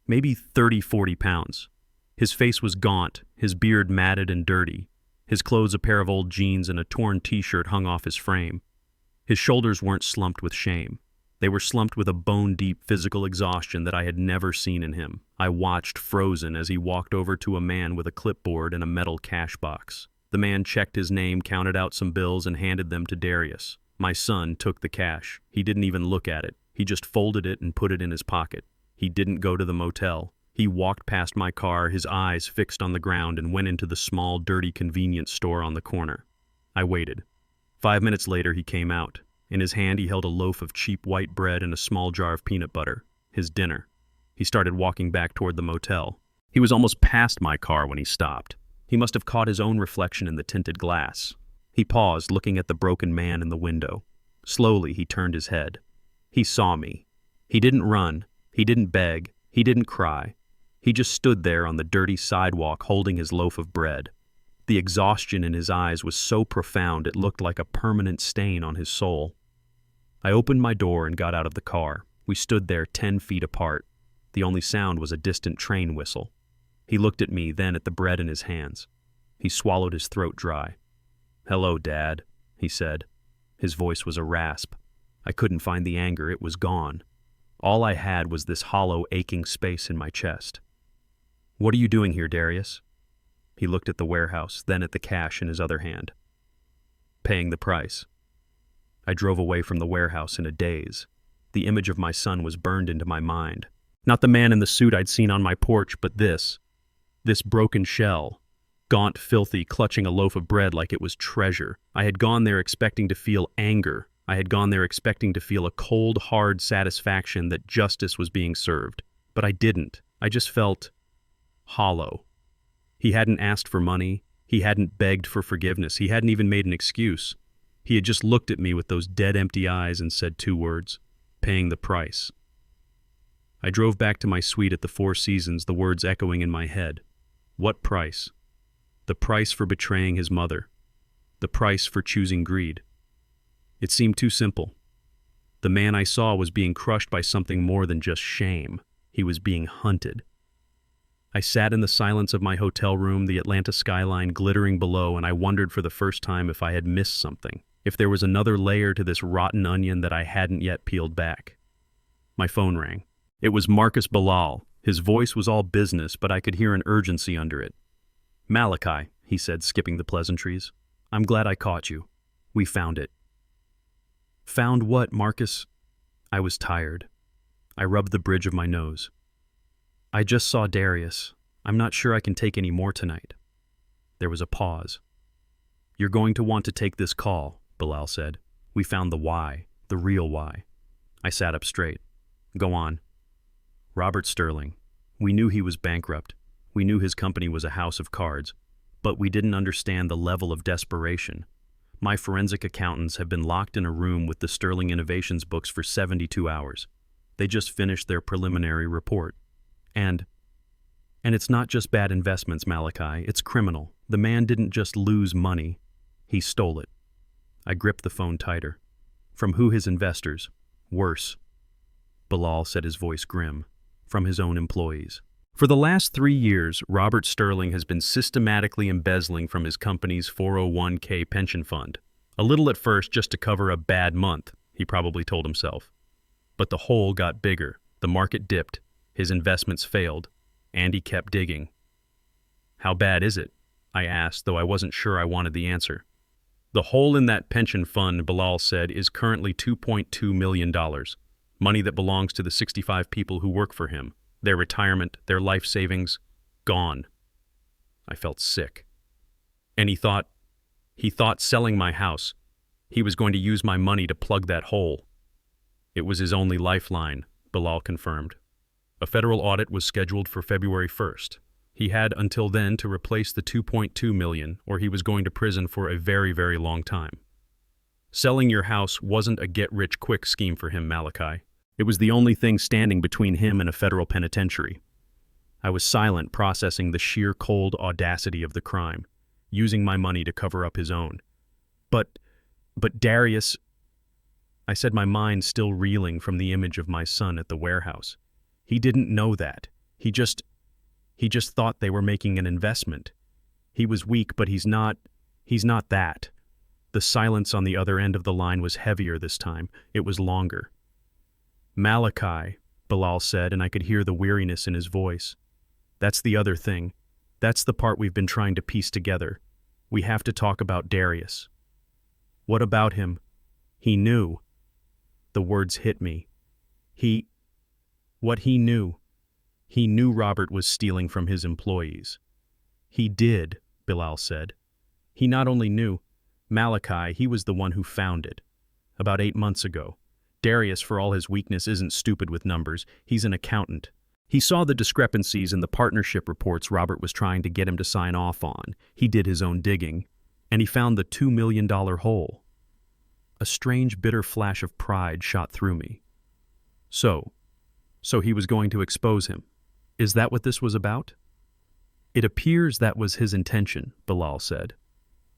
maybe 30-40 pounds. His face was gaunt, his beard matted and dirty. His clothes a pair of old jeans and a torn t-shirt hung off his frame. His shoulders weren't slumped with shame. They were slumped with a bone-deep physical exhaustion that I had never seen in him. I watched frozen as he walked over to a man with a clipboard and a metal cash box. The man checked his name, counted out some bills, and handed them to Darius. My son took the cash. He didn't even look at it. He just folded it and put it in his pocket. He didn't go to the motel. He walked past my car, his eyes fixed on the ground, and went into the small, dirty convenience store on the corner. I waited. 5 minutes later, he came out. In his hand, he held a loaf of cheap white bread and a small jar of peanut butter. His dinner. He started walking back toward the motel. He was almost past my car when he stopped. He must have caught his own reflection in the tinted glass. He paused, looking at the broken man in the window. Slowly, he turned his head. He saw me. He didn't run. He didn't beg. He didn't cry. He just stood there on the dirty sidewalk holding his loaf of bread. The exhaustion in his eyes was so profound it looked like a permanent stain on his soul. I opened my door and got out of the car. We stood there 10 feet apart. The only sound was a distant train whistle. He looked at me, then at the bread in his hands. He swallowed his throat dry. "Hello, Dad," he said. His voice was a rasp. I couldn't find the anger. It was gone. All I had was this hollow, aching space in my chest. "What are you doing here, Darius?" He looked at the warehouse, then at the cash in his other hand. "Paying the price." I drove away from the warehouse in a daze. The image of my son was burned into my mind. Not the man in the suit I'd seen on my porch, but this broken shell. Gaunt, filthy, clutching a loaf of bread like it was treasure. I had gone there expecting to feel anger. I had gone there expecting to feel a cold, hard satisfaction that justice was being served. But I didn't. I just felt hollow. He hadn't asked for money. He hadn't begged for forgiveness. He hadn't even made an excuse. He had just looked at me with those dead, empty eyes and said 2 words, "Paying the price." I drove back to my suite at the Four Seasons, the words echoing in my head. What price? The price for betraying his mother. The price for choosing greed. It seemed too simple. The man I saw was being crushed by something more than just shame. He was being hunted. I sat in the silence of my hotel room, the Atlanta skyline glittering below, and I wondered for the first time if I had missed something, if there was another layer to this rotten onion that I hadn't yet peeled back. My phone rang. It was Marcus Bilal. His voice was all business, but I could hear an urgency under it. "Malachi," he said, skipping the pleasantries. "I'm glad I caught you. We found it." "Found what, Marcus?" I was tired. I rubbed the bridge of my nose. "I just saw Darius. I'm not sure I can take any more tonight." There was a pause. "You're going to want to take this call," Bilal said. "We found the why, the real why." I sat up straight. "Go on." "Robert Sterling. We knew he was bankrupt. We knew his company was a house of cards. But we didn't understand the level of desperation. My forensic accountants have been locked in a room with the Sterling Innovations books for 72 hours. They just finished their preliminary report. And it's not just bad investments, Malachi. It's criminal. The man didn't just lose money. He stole it." I gripped the phone tighter. "From who? His investors?" "Worse." Bilal said, his voice grim. "From his own employees. For the last 3 years, Robert Sterling has been systematically embezzling from his company's 401k pension fund. A little at first just to cover a bad month, he probably told himself. But the hole got bigger. The market dipped. His investments failed. And he kept digging." "How bad is it?" I asked, though I wasn't sure I wanted the answer. "The hole in that pension fund," Bilal said, "is currently $2.2 million. Money that belongs to the 65 people who work for him. Their retirement, their life savings, gone." I felt sick. "And he thought selling my house. He was going to use my money to plug that hole." "It was his only lifeline," Bilal confirmed. "A federal audit was scheduled for February 1st. He had until then to replace the $2.2 million, or he was going to prison for a very, very long time. Selling your house wasn't a get-rich-quick scheme for him, Malachi. It was the only thing standing between him and a federal penitentiary." I was silent, processing the sheer cold audacity of the crime, using my money to cover up his own. But Darius," I said, my mind still reeling from the image of my son at the warehouse. "He didn't know that. He just thought they were making an investment. He was weak, but he's not that." The silence on the other end of the line was heavier this time. It was longer. "Malachi," Bilal said, and I could hear the weariness in his voice. "That's the other thing. That's the part we've been trying to piece together. We have to talk about Darius." "What about him?" "He knew." The words hit me. What he knew? He knew Robert was stealing from his employees. "He did," Bilal said. "He not only knew, Malachi, he was the one who found it. About 8 months ago. Darius, for all his weakness, isn't stupid with numbers. He's an accountant. He saw the discrepancies in the partnership reports Robert was trying to get him to sign off on. He did his own digging. And he found the $2 million hole." A strange, bitter flash of pride shot through me. So he was going to expose him. Is that what this was about?" "It appears that was his intention," Bilal said.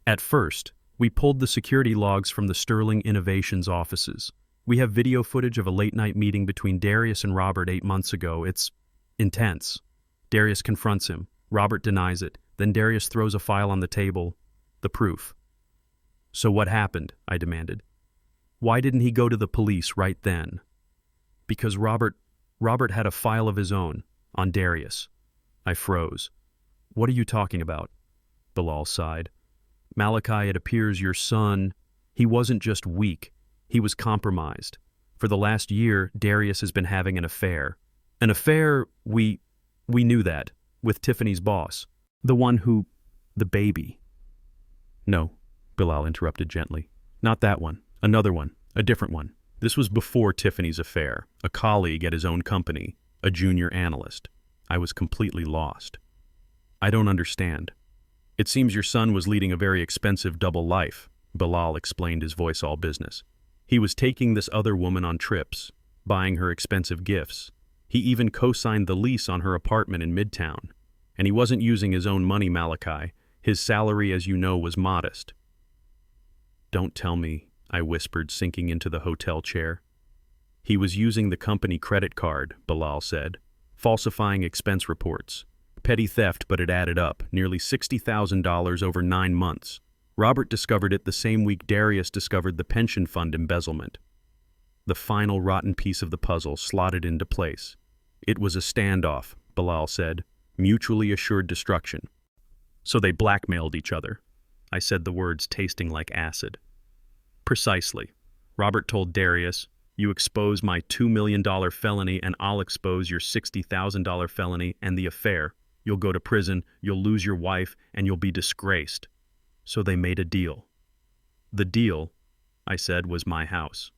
"At first, we pulled the security logs from the Sterling Innovations offices. We have video footage of a late-night meeting between Darius and Robert 8 months ago. It's intense. Darius confronts him. Robert denies it. Then Darius throws a file on the table. The proof." "So what happened?" I demanded. "Why didn't he go to the police right then?" "Because Robert had a file of his own, on Darius." I froze. "What are you talking about?" Bilal sighed. "Malachi, it appears your son, he wasn't just weak, he was compromised. For the last year, Darius has been having an affair. An affair, we knew that, with Tiffany's boss. The baby." "No," Bilal interrupted gently. "Not that one. Another one. A different one. This was before Tiffany's affair. A colleague at his own company. A junior analyst." I was completely lost. "I don't understand." "It seems your son was leading a very expensive double life," Bilal explained, his voice all business. "He was taking this other woman on trips, buying her expensive gifts. He even co-signed the lease on her apartment in Midtown. And he wasn't using his own money, Malachi. His salary, as you know, was modest." "Don't tell me," I whispered, sinking into the hotel chair. He was using the company credit card, Bilal said, falsifying expense reports. Petty theft, but it added up, nearly $60,000 over 9 months. Robert discovered it the same week Darius discovered the pension fund embezzlement. The final rotten piece of the puzzle slotted into place. It was a standoff, Bilal said, mutually assured destruction. So they blackmailed each other. I said the words tasting like acid. Precisely. Robert told Darius, "You expose my $2 million felony and I'll expose your $60,000 felony and the affair. You'll go to prison, you'll lose your wife, and you'll be disgraced." So they made a deal. The deal, I said, was my house.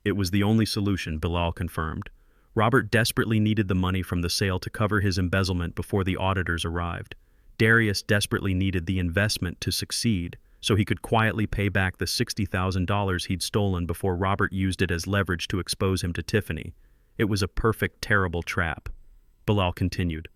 It was the only solution, Bilal confirmed. Robert desperately needed the money from the sale to cover his embezzlement before the auditors arrived. Darius desperately needed the investment to succeed, so he could quietly pay back the $60,000 he'd stolen before Robert used it as leverage to expose him to Tiffany. It was a perfect, terrible trap. Bilal continued.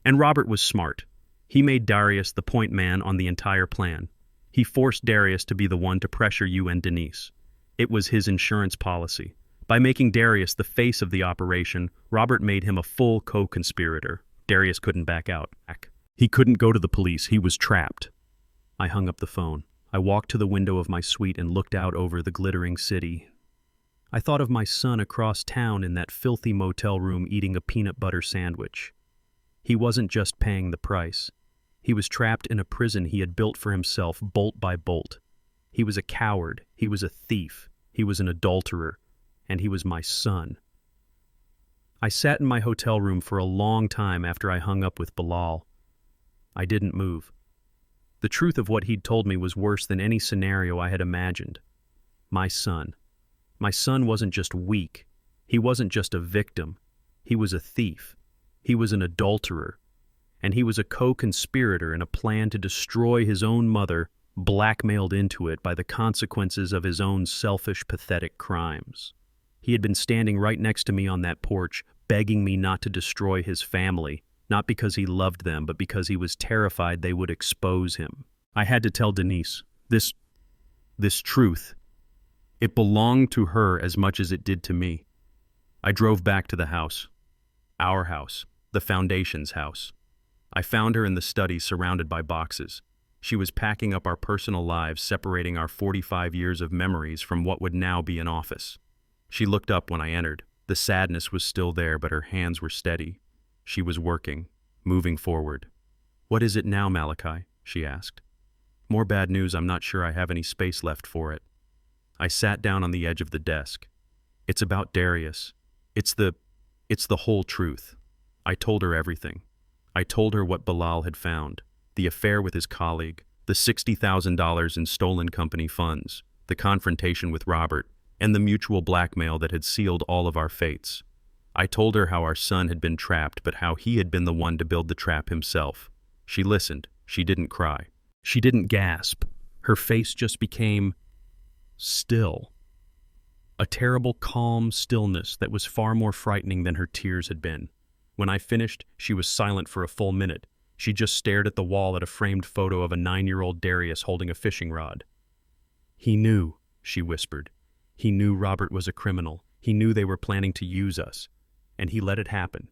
And Robert was smart. He made Darius the point man on the entire plan. He forced Darius to be the one to pressure you and Denise. It was his insurance policy. By making Darius the face of the operation, Robert made him a full co-conspirator. Darius couldn't back out. He couldn't go to the police. He was trapped. I hung up the phone. I walked to the window of my suite and looked out over the glittering city. I thought of my son across town in that filthy motel room eating a peanut butter sandwich. He wasn't just paying the price. He was trapped in a prison he had built for himself bolt by bolt. He was a coward. He was a thief. He was an adulterer. And he was my son. I sat in my hotel room for a long time after I hung up with Bilal. I didn't move. The truth of what he'd told me was worse than any scenario I had imagined. My son. My son wasn't just weak. He wasn't just a victim. He was a thief. He was an adulterer. And he was a co-conspirator in a plan to destroy his own mother, blackmailed into it by the consequences of his own selfish, pathetic crimes. He had been standing right next to me on that porch, begging me not to destroy his family, not because he loved them, but because he was terrified they would expose him. I had to tell Denise, this truth. It belonged to her as much as it did to me. I drove back to the house. Our house. The Foundation's house. I found her in the study surrounded by boxes. She was packing up our personal lives, separating our 45 years of memories from what would now be an office. She looked up when I entered. The sadness was still there, but her hands were steady. She was working, moving forward. "What is it now, Malachi?" she asked. "More bad news. I'm not sure I have any space left for it." I sat down on the edge of the desk. "It's about Darius. It's the whole truth." I told her everything. I told her what Bilal had found, the affair with his colleague, the $60,000 in stolen company funds, the confrontation with Robert, and the mutual blackmail that had sealed all of our fates. I told her how our son had been trapped, but how he had been the one to build the trap himself. She listened. She didn't cry. She didn't gasp. Her face just became still. A terrible, calm stillness that was far more frightening than her tears had been. When I finished, she was silent for a full minute. She just stared at the wall at a framed photo of a 9-year-old Darius holding a fishing rod. "He knew," she whispered. "He knew Robert was a criminal. He knew they were planning to use us. And he let it happen.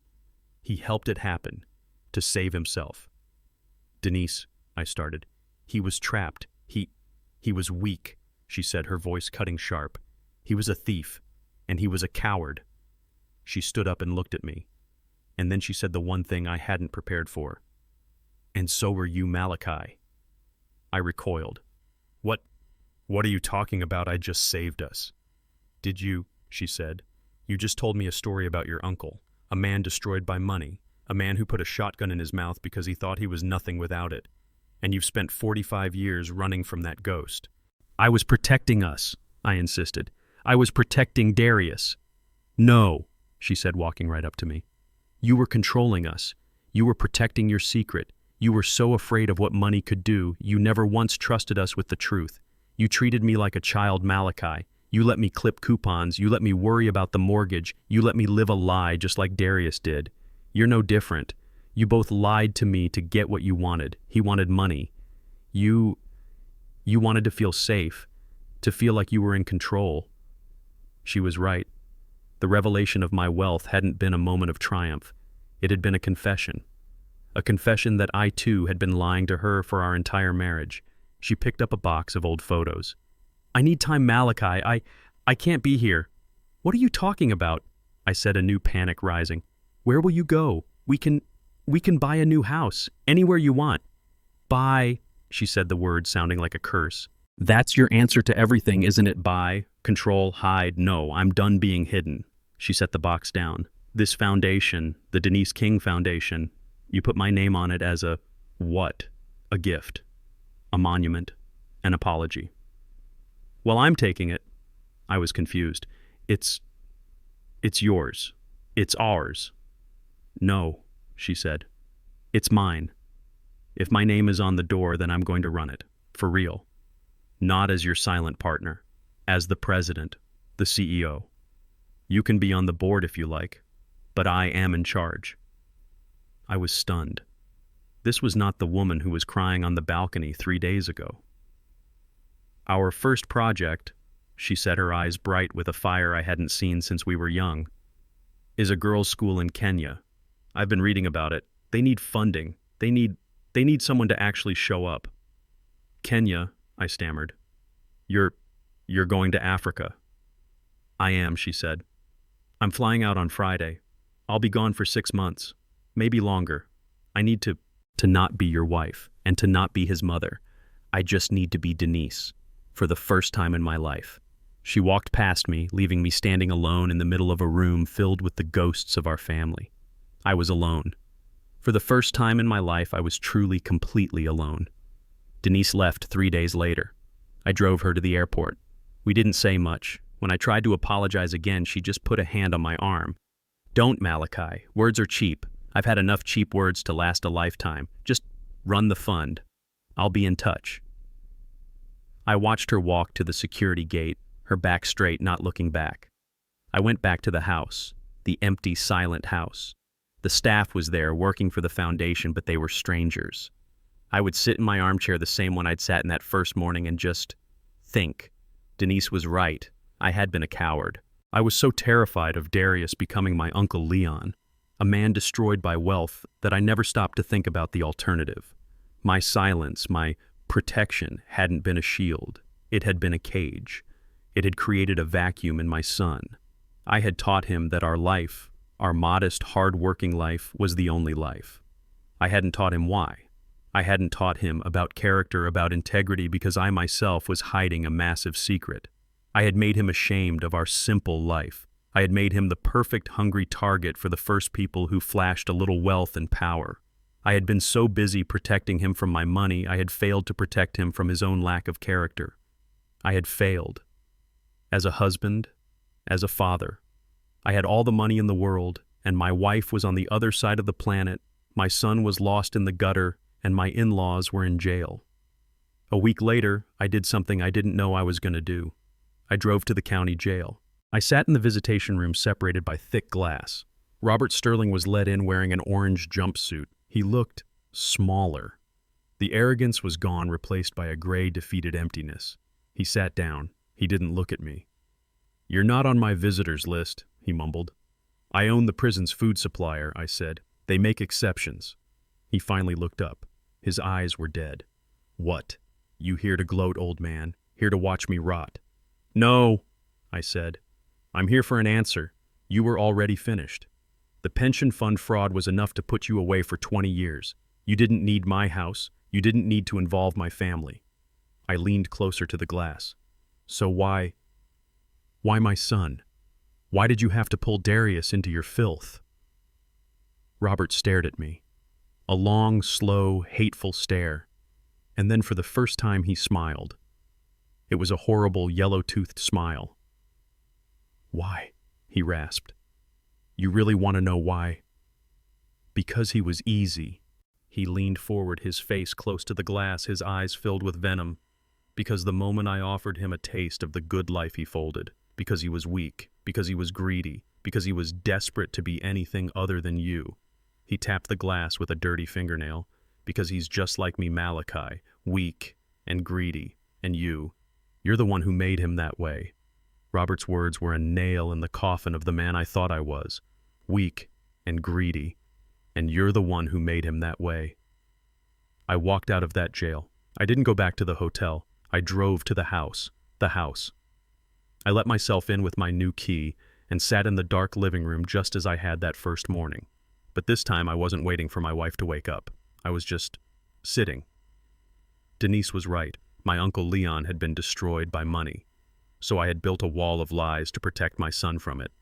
He helped it happen. To save himself." "Denise," I started. "He was trapped. He was weak," she said, her voice cutting sharp. "He was a thief. And he was a coward." She stood up and looked at me. And then she said the one thing I hadn't prepared for. "And so were you, Malachi." I recoiled. What are you talking about? I just saved us." "Did you?" she said. "You just told me a story about your uncle, a man destroyed by money, a man who put a shotgun in his mouth because he thought he was nothing without it. And you've spent 45 years running from that ghost." "I was protecting us," I insisted. "I was protecting Darius." "No," she said, walking right up to me. "You were controlling us. You were protecting your secret. You were so afraid of what money could do, you never once trusted us with the truth. You treated me like a child, Malachi. You let me clip coupons. You let me worry about the mortgage. You let me live a lie just like Darius did. You're no different. You both lied to me to get what you wanted. He wanted money. You wanted to feel safe, to feel like you were in control." She was right. The revelation of my wealth hadn't been a moment of triumph. It had been a confession. A confession that I too had been lying to her for our entire marriage. She picked up a box of old photos. "I need time, Malachi. I can't be here." "What are you talking about?" I said, a new panic rising. "Where will you go? We can buy a new house, anywhere you want." "Buy," she said, the word sounding like a curse. "That's your answer to everything, isn't it? Buy, control, hide. No, I'm done being hidden." She set the box down. "This foundation, the Denise King Foundation, you put my name on it as a what? A gift, a monument, an apology." "Well, I'm taking it." I was confused. It's yours. It's ours." "No," she said. "It's mine. If my name is on the door, then I'm going to run it. For real. Not as your silent partner. As the president, the CEO. You can be on the board if you like, but I am in charge." I was stunned. This was not the woman who was crying on the balcony 3 days ago. "Our first project," she said, her eyes bright with a fire I hadn't seen since we were young, "is a girls' school in Kenya. I've been reading about it. They need funding. They need someone to actually show up." "Kenya," I stammered. You're going to Africa." "I am," she said. "I'm flying out on Friday. I'll be gone for 6 months, maybe longer. I need to not be your wife and to not be his mother. I just need to be Denise, for the first time in my life." She walked past me, leaving me standing alone in the middle of a room filled with the ghosts of our family. I was alone. For the first time in my life, I was truly, completely alone. Denise left 3 days later. I drove her to the airport. We didn't say much. When I tried to apologize again, she just put a hand on my arm. "Don't, Malachi. Words are cheap. I've had enough cheap words to last a lifetime. Just run the fund. I'll be in touch." I watched her walk to the security gate, her back straight, not looking back. I went back to the house, the empty, silent house. The staff was there working for the foundation, but they were strangers. I would sit in my armchair, the same one I'd sat in that first morning, and just think. Denise was right. I had been a coward. I was so terrified of Darius becoming my Uncle Leon, a man destroyed by wealth, that I never stopped to think about the alternative. My silence, my protection, hadn't been a shield. It had been a cage. It had created a vacuum in my son. I had taught him that our life, our modest, hard-working life, was the only life. I hadn't taught him why. I hadn't taught him about character, about integrity, because I myself was hiding a massive secret. I had made him ashamed of our simple life. I had made him the perfect hungry target for the first people who flashed a little wealth and power. I had been so busy protecting him from my money, I had failed to protect him from his own lack of character. I had failed. As a husband, as a father. I had all the money in the world, and my wife was on the other side of the planet, my son was lost in the gutter, and my in-laws were in jail. A week later, I did something I didn't know I was going to do. I drove to the county jail. I sat in the visitation room separated by thick glass. Robert Sterling was let in wearing an orange jumpsuit. He looked smaller. The arrogance was gone, replaced by a gray, defeated emptiness. He sat down. He didn't look at me. "You're not on my visitors list," he mumbled. "I own the prison's food supplier," I said. "They make exceptions." He finally looked up. His eyes were dead. "What? You here to gloat, old man? Here to watch me rot?" "No," I said. "I'm here for an answer. You were already finished. The pension fund fraud was enough to put you away for 20 years. You didn't need my house. You didn't need to involve my family." I leaned closer to the glass. "So why my son? Why did you have to pull Darius into your filth?" Robert stared at me. A long, slow, hateful stare. And then for the first time he smiled. It was a horrible, yellow-toothed smile. "Why?" he rasped. "You really want to know why?" "Because he was easy." He leaned forward, his face close to the glass, his eyes filled with venom. "Because the moment I offered him a taste of the good life, he folded. Because he was weak. Because he was greedy. Because he was desperate to be anything other than you." He tapped the glass with a dirty fingernail. "Because he's just like me, Malachi, weak and greedy, and you're the one who made him that way." Robert's words were a nail in the coffin of the man I thought I was. Weak and greedy. And you're the one who made him that way. I walked out of that jail. I didn't go back to the hotel. I drove to the house. The house. I let myself in with my new key and sat in the dark living room just as I had that first morning. But this time I wasn't waiting for my wife to wake up. I was just sitting. Denise was right. My Uncle Leon had been destroyed by money. So I had built a wall of lies to protect my son from it.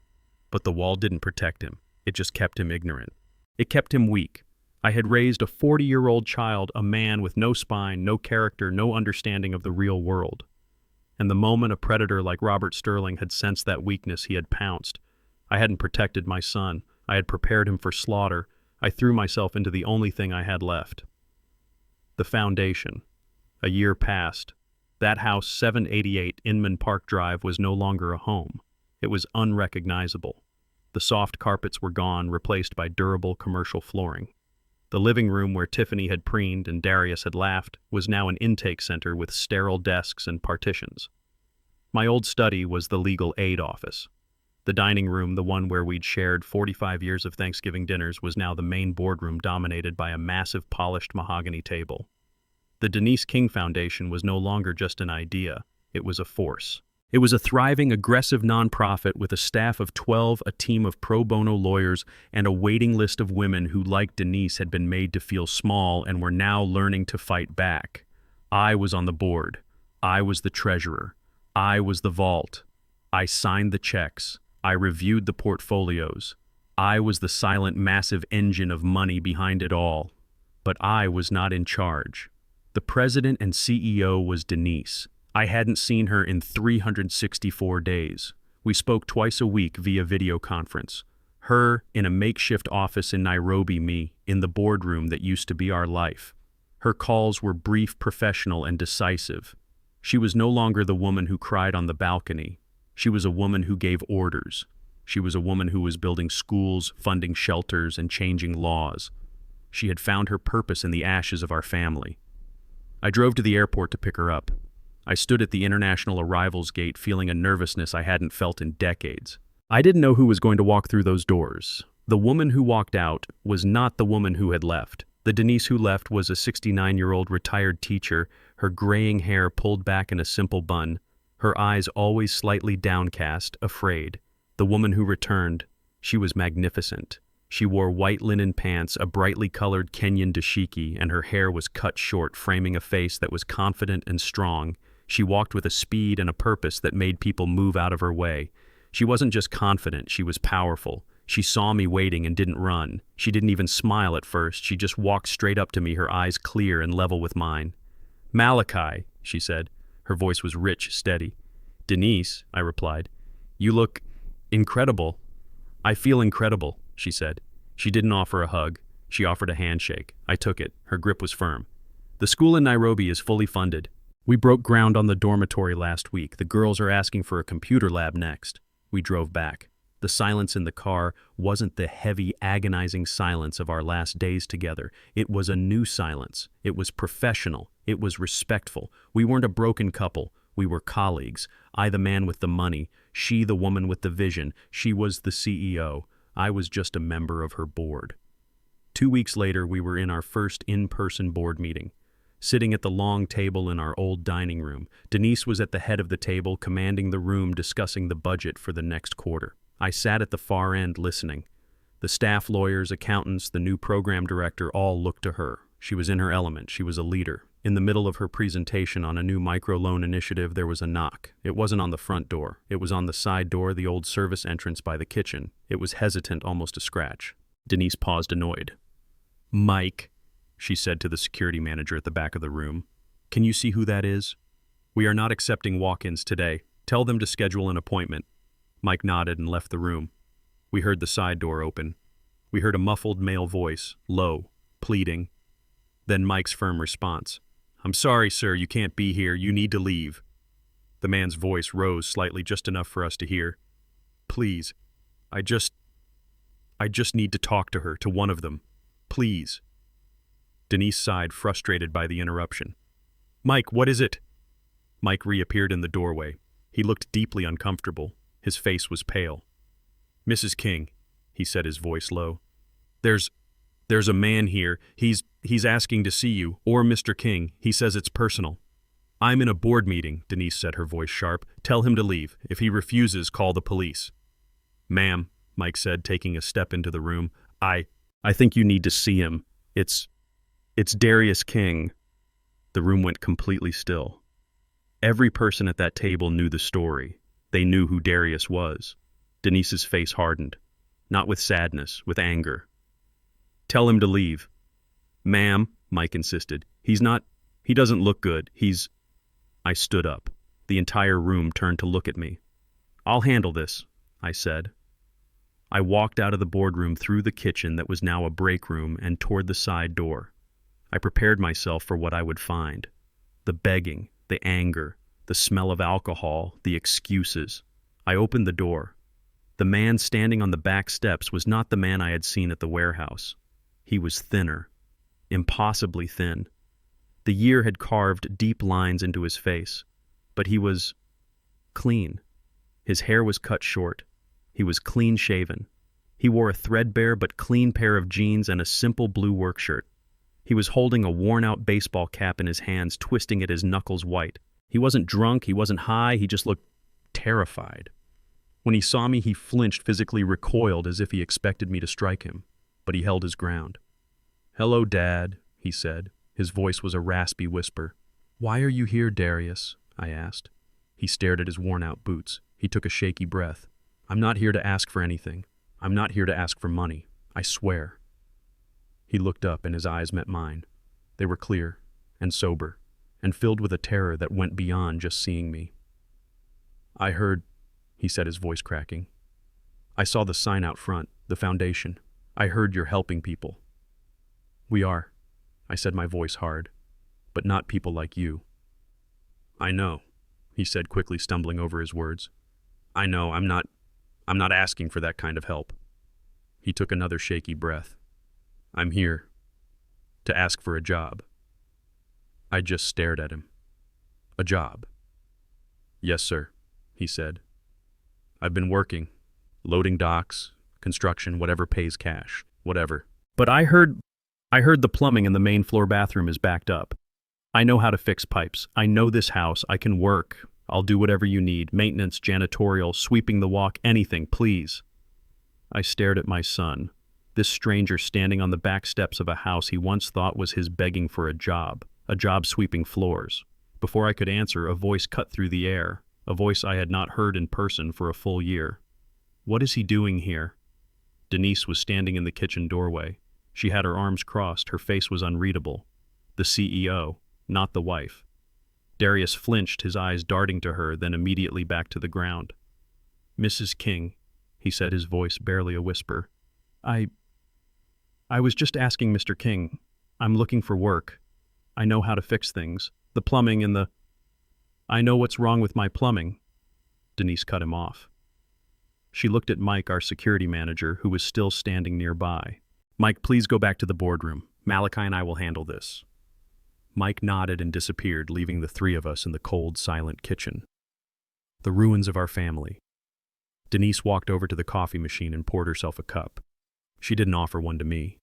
But the wall didn't protect him. It just kept him ignorant. It kept him weak. I had raised a 40-year-old child, a man with no spine, no character, no understanding of the real world. And the moment a predator like Robert Sterling had sensed that weakness, he had pounced. I hadn't protected my son. I had prepared him for slaughter. I threw myself into the only thing I had left. The foundation. A year passed. That house, 788 Inman Park Drive, was no longer a home. It was unrecognizable. The soft carpets were gone, replaced by durable commercial flooring. The living room where Tiffany had preened and Darius had laughed was now an intake center with sterile desks and partitions. My old study was the legal aid office. The dining room, the one where we'd shared 45 years of Thanksgiving dinners, was now the main boardroom dominated by a massive polished mahogany table. The Denise King Foundation was no longer just an idea, it was a force. It was a thriving, aggressive nonprofit with a staff of 12, a team of pro bono lawyers, and a waiting list of women who, like Denise, had been made to feel small and were now learning to fight back. I was on the board. I was the treasurer. I was the vault. I signed the checks. I reviewed the portfolios. I was the silent, massive engine of money behind it all. But I was not in charge. The president and CEO was Denise. I hadn't seen her in 364 days. We spoke twice a week via video conference. Her in a makeshift office in Nairobi, me in the boardroom that used to be our life. Her calls were brief, professional, and decisive. She was no longer the woman who cried on the balcony. She was a woman who gave orders. She was a woman who was building schools, funding shelters, and changing laws. She had found her purpose in the ashes of our family. I drove to the airport to pick her up. I stood at the international arrivals gate feeling a nervousness I hadn't felt in decades. I didn't know who was going to walk through those doors. The woman who walked out was not the woman who had left. The Denise who left was a 69-year-old retired teacher, her graying hair pulled back in a simple bun, her eyes always slightly downcast, afraid. The woman who returned, she was magnificent. She wore white linen pants, a brightly colored Kenyan dashiki, and her hair was cut short, framing a face that was confident and strong. She walked with a speed and a purpose that made people move out of her way. She wasn't just confident, she was powerful. She saw me waiting and didn't run. She didn't even smile at first. She just walked straight up to me, her eyes clear and level with mine. "Malachi," she said. Her voice was rich, steady. "Denise," I replied. "You look incredible." "I feel incredible," she said. She didn't offer a hug. She offered a handshake. I took it. Her grip was firm. "The school in Nairobi is fully funded. We broke ground on the dormitory last week. The girls are asking for a computer lab next." We drove back. The silence in the car wasn't the heavy, agonizing silence of our last days together. It was a new silence. It was professional. It was respectful. We weren't a broken couple. We were colleagues. I the man with the money. She the woman with the vision. She was the CEO. I was just a member of her board. 2 weeks later, we were in our first in-person board meeting. Sitting at the long table in our old dining room, Denise was at the head of the table, commanding the room, discussing the budget for the next quarter. I sat at the far end listening. The staff lawyers, accountants, the new program director all looked to her. She was in her element. She was a leader. In the middle of her presentation on a new microloan initiative, there was a knock. It wasn't on the front door. It was on the side door, the old service entrance by the kitchen. It was hesitant, almost a scratch. Denise paused, annoyed. "Mike," she said to the security manager at the back of the room. "Can you see who that is? We are not accepting walk-ins today. Tell them to schedule an appointment." Mike nodded and left the room. We heard the side door open. We heard a muffled male voice, low, pleading. Then Mike's firm response. "I'm sorry, sir, you can't be here. You need to leave." The man's voice rose slightly, just enough for us to hear. "Please, I just need to talk to her, to one of them. Please." Denise sighed, frustrated by the interruption. "Mike, what is it?" Mike reappeared in the doorway. He looked deeply uncomfortable. His face was pale. "Mrs. King," he said, his voice low. There's a man here. He's asking to see you, or Mr. King. He says it's personal." "I'm in a board meeting," Denise said, her voice sharp. "Tell him to leave. If he refuses, call the police." "Ma'am," Mike said, taking a step into the room, I think you need to see him. It's Darius King." The room went completely still. Every person at that table knew the story. They knew who Darius was. Denise's face hardened, not with sadness, with anger. "Tell him to leave." "Ma'am," Mike insisted. He doesn't look good. I stood up. The entire room turned to look at me. "I'll handle this," I said. I walked out of the boardroom through the kitchen that was now a break room and toward the side door. I prepared myself for what I would find. The begging, the anger, the smell of alcohol, the excuses. I opened the door. The man standing on the back steps was not the man I had seen at the warehouse. He was thinner, impossibly thin. The year had carved deep lines into his face, but he was clean. His hair was cut short. He was clean-shaven. He wore a threadbare but clean pair of jeans and a simple blue work shirt. He was holding a worn-out baseball cap in his hands, twisting at his knuckles white. He wasn't drunk, he wasn't high, he just looked terrified. When he saw me, he flinched, physically recoiled as if he expected me to strike him, but he held his ground. "Hello, Dad," he said. His voice was a raspy whisper. "Why are you here, Darius?" I asked. He stared at his worn-out boots. He took a shaky breath. "I'm not here to ask for anything. I'm not here to ask for money. I swear." He looked up and his eyes met mine. They were clear and sober and filled with a terror that went beyond just seeing me. "I heard," he said, his voice cracking. "I saw the sign out front, the foundation. I heard you're helping people." "We are," I said, my voice hard, "but not people like you." "I know," he said, quickly stumbling over his words. "I know, I'm not asking for that kind of help." He took another shaky breath. "I'm here to ask for a job." I just stared at him. "A job?" "Yes, sir," he said. "I've been working, loading docks, construction, whatever pays cash, whatever. But I heard the plumbing in the main floor bathroom is backed up. I know how to fix pipes. I know this house. I can work. I'll do whatever you need. Maintenance, janitorial, sweeping the walk, anything, please." I stared at my son, this stranger standing on the back steps of a house he once thought was his, begging for a job sweeping floors. Before I could answer, a voice cut through the air, a voice I had not heard in person for a full year. "What is he doing here?" Denise was standing in the kitchen doorway. She had her arms crossed, her face was unreadable. The CEO, not the wife. Darius flinched, his eyes darting to her, then immediately back to the ground. "Mrs. King," he said, his voice barely a whisper. I was just asking Mr. King. I'm looking for work. I know how to fix things. The plumbing and the... I know what's wrong with my plumbing." Denise cut him off. She looked at Mike, our security manager, who was still standing nearby. "Mike, please go back to the boardroom. Malachi and I will handle this." Mike nodded and disappeared, leaving the three of us in the cold, silent kitchen. The ruins of our family. Denise walked over to the coffee machine and poured herself a cup. She didn't offer one to me.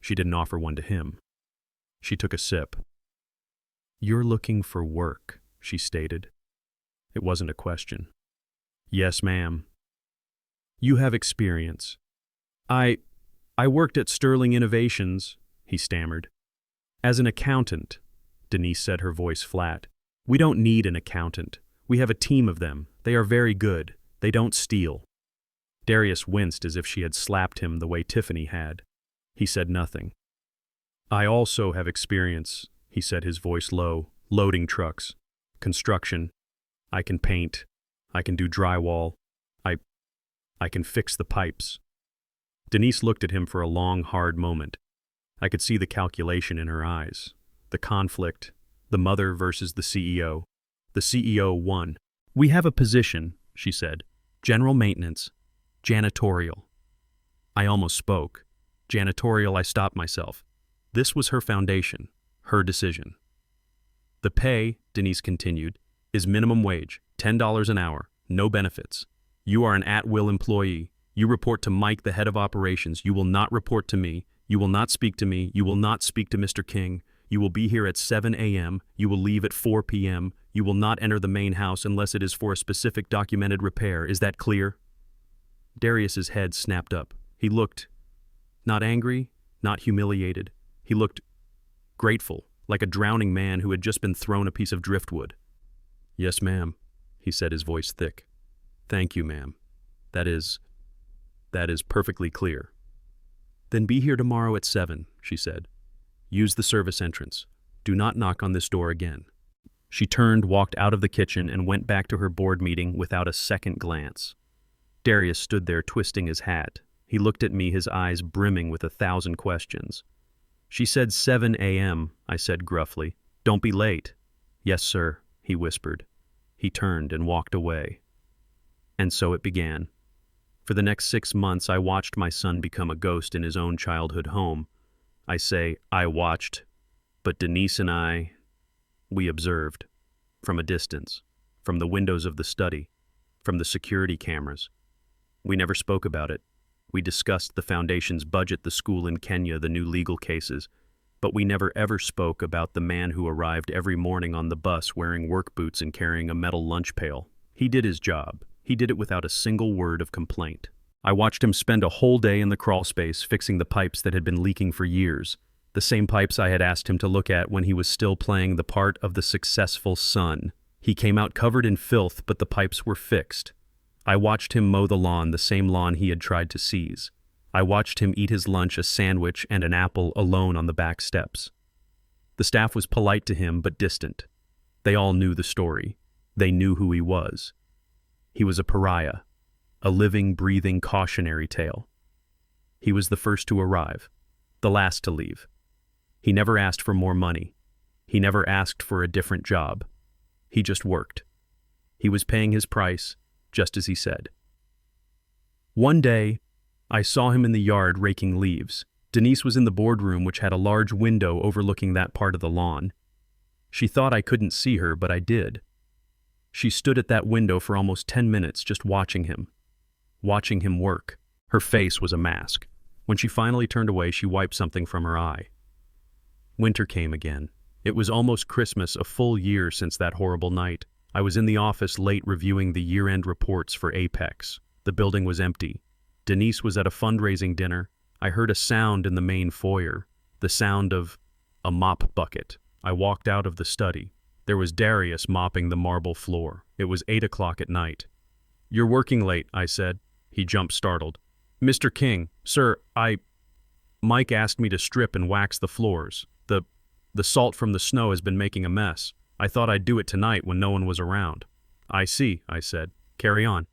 She didn't offer one to him. She took a sip. "You're looking for work," she stated. It wasn't a question. "Yes, ma'am." "You have experience." I worked at Sterling Innovations," he stammered. "As an accountant," Denise said, her voice flat. "We don't need an accountant. We have a team of them. They are very good. They don't steal." Darius winced as if she had slapped him the way Tiffany had. He said nothing. "I also have experience," he said, his voice low. "Loading trucks. Construction. I can paint. I can do drywall. I can fix the pipes." Denise looked at him for a long, hard moment. I could see the calculation in her eyes. The conflict. The mother versus the CEO. The CEO won. "We have a position," she said. "General maintenance. Janitorial." I almost spoke. Janitorial, I stopped myself. This was her foundation, her decision. "The pay," Denise continued, "is minimum wage. $10 an hour, no benefits. You are an at-will employee. You report to Mike, the head of operations. You will not report to me. You will not speak to me. You will not speak to Mr. King. You will be here at 7 a.m. You will leave at 4 p.m. You will not enter the main house unless it is for a specific documented repair. Is that clear? Darius's head snapped up. He looked not angry, not humiliated. He looked grateful, like a drowning man who had just been thrown a piece of driftwood. Yes, ma'am, he said, his voice thick. Thank you, ma'am. That is perfectly clear. Then be here tomorrow at 7, she said. Use the service entrance. Do not knock on this door again. She turned, walked out of the kitchen, and went back to her board meeting without a second glance. Darius stood there twisting his hat. He looked at me, his eyes brimming with 1,000 questions. She said 7 a.m., I said gruffly. Don't be late. Yes, sir, he whispered. He turned and walked away. And so it began. For the next 6 months, I watched my son become a ghost in his own childhood home. I say I watched, but Denise and we observed, from a distance, from the windows of the study, from the security cameras. We never spoke about it. We discussed the foundation's budget, the school in Kenya, the new legal cases, but we never ever spoke about the man who arrived every morning on the bus wearing work boots and carrying a metal lunch pail. He did his job. He did it without a single word of complaint. I watched him spend a whole day in the crawl space fixing the pipes that had been leaking for years, the same pipes I had asked him to look at when he was still playing the part of the successful son. He came out covered in filth, but the pipes were fixed. I watched him mow the lawn, the same lawn he had tried to seize. I watched him eat his lunch, a sandwich and an apple, alone on the back steps. The staff was polite to him, but distant. They all knew the story. They knew who he was. He was a pariah, a living, breathing cautionary tale. He was the first to arrive, the last to leave. He never asked for more money. He never asked for a different job. He just worked. He was paying his price, just as he said. One day, I saw him in the yard raking leaves. Denise was in the boardroom, which had a large window overlooking that part of the lawn. She thought I couldn't see her, but I did. She stood at that window for almost 10 minutes just watching him work. Her face was a mask. When she finally turned away, she wiped something from her eye. Winter came again. It was almost Christmas, a full year since that horrible night. I was in the office late reviewing the year-end reports for Apex. The building was empty. Denise was at a fundraising dinner. I heard a sound in the main foyer, the sound of a mop bucket. I walked out of the study. There was Darius mopping the marble floor. It was 8 o'clock at night. "You're working late," I said. He jumped, startled. "Mr. King, sir, Mike asked me to strip and wax the floors. The salt from the snow has been making a mess. I thought I'd do it tonight when no one was around." "I see," I said. "Carry on."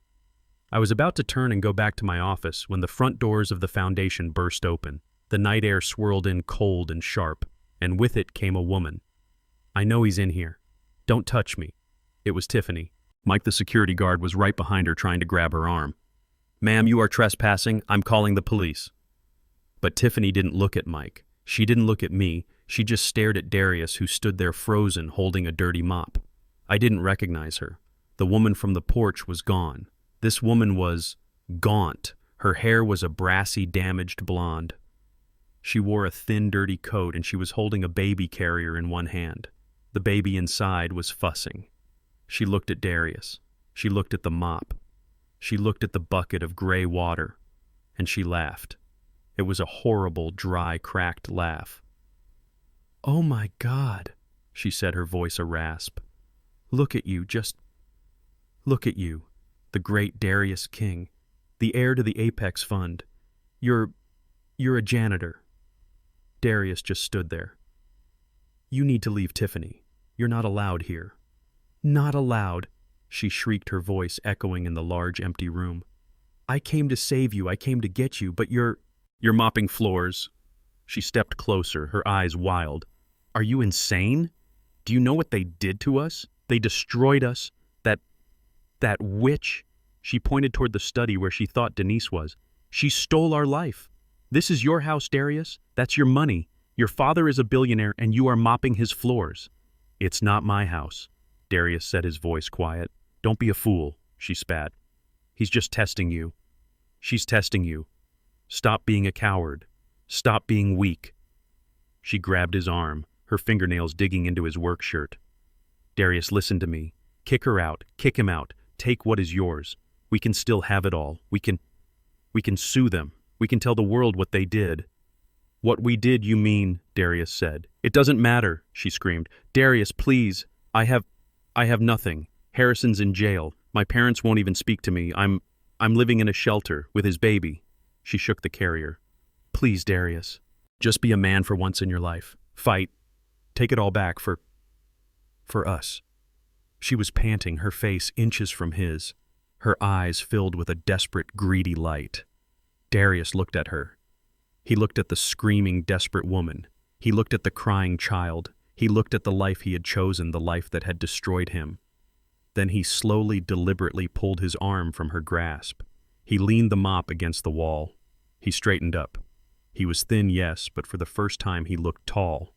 I was about to turn and go back to my office when the front doors of the foundation burst open. The night air swirled in cold and sharp, and with it came a woman. "I know he's in here. Don't touch me." It was Tiffany. Mike, the security guard, was right behind her trying to grab her arm. "Ma'am, you are trespassing. I'm calling the police." But Tiffany didn't look at Mike. She didn't look at me. She just stared at Darius, who stood there frozen, holding a dirty mop. I didn't recognize her. The woman from the porch was gone. This woman was gaunt. Her hair was a brassy, damaged blonde. She wore a thin, dirty coat, and she was holding a baby carrier in one hand. The baby inside was fussing. She looked at Darius. She looked at the mop. She looked at the bucket of gray water. And she laughed. It was a horrible, dry, cracked laugh. "Oh my God," she said, her voice a rasp. "Look at you, just look at you. The great Darius King, the heir to the Apex Fund. You're a janitor." Darius just stood there. "You need to leave, Tiffany. You're not allowed here." "Not allowed," she shrieked, her voice echoing in the large empty room. "I came to save you, I came to get you, but you're mopping floors." She stepped closer, her eyes wild. "Are you insane? Do you know what they did to us? They destroyed us. That witch." She pointed toward the study where she thought Denise was. "She stole our life. This is your house, Darius. That's your money. Your father is a billionaire and you are mopping his floors." "It's not my house," Darius said, his voice quiet. Don't be a fool, she spat. He's just testing you. She's testing you. Stop being a coward. Stop being weak. She grabbed his arm, her fingernails digging into his work shirt. Darius, listen to me. Kick her out. Kick him out. Take what is yours. We can still have it all. We can sue them. We can tell the world what they did. What we did, you mean, Darius said. It doesn't matter, she screamed. Darius, please. I have nothing. Harrison's in jail. My parents won't even speak to me. I'm living in a shelter with his baby. She shook the carrier. Please, Darius. Just be a man for once in your life. Fight. Take it all back for us. She was panting, her face inches from his, her eyes filled with a desperate, greedy light. Darius looked at her. He looked at the screaming, desperate woman. He looked at the crying child. He looked at the life he had chosen, the life that had destroyed him. Then he slowly, deliberately pulled his arm from her grasp. He leaned the mop against the wall. He straightened up. He was thin, yes, but for the first time he looked tall.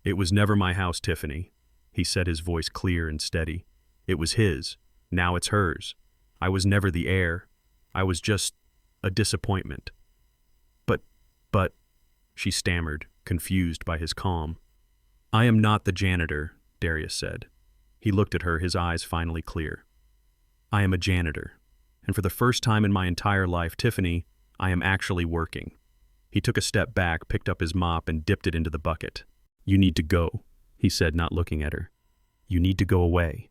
It was never my house, Tiffany, he said, his voice clear and steady. It was his. Now it's hers. I was never the heir. I was just a disappointment. But, she stammered, confused by his calm. I am not the janitor, Darius said. He looked at her, his eyes finally clear. I am a janitor. And for the first time in my entire life, Tiffany, I am actually working. He took a step back, picked up his mop, and dipped it into the bucket. You need to go, he said, not looking at her. You need to go away.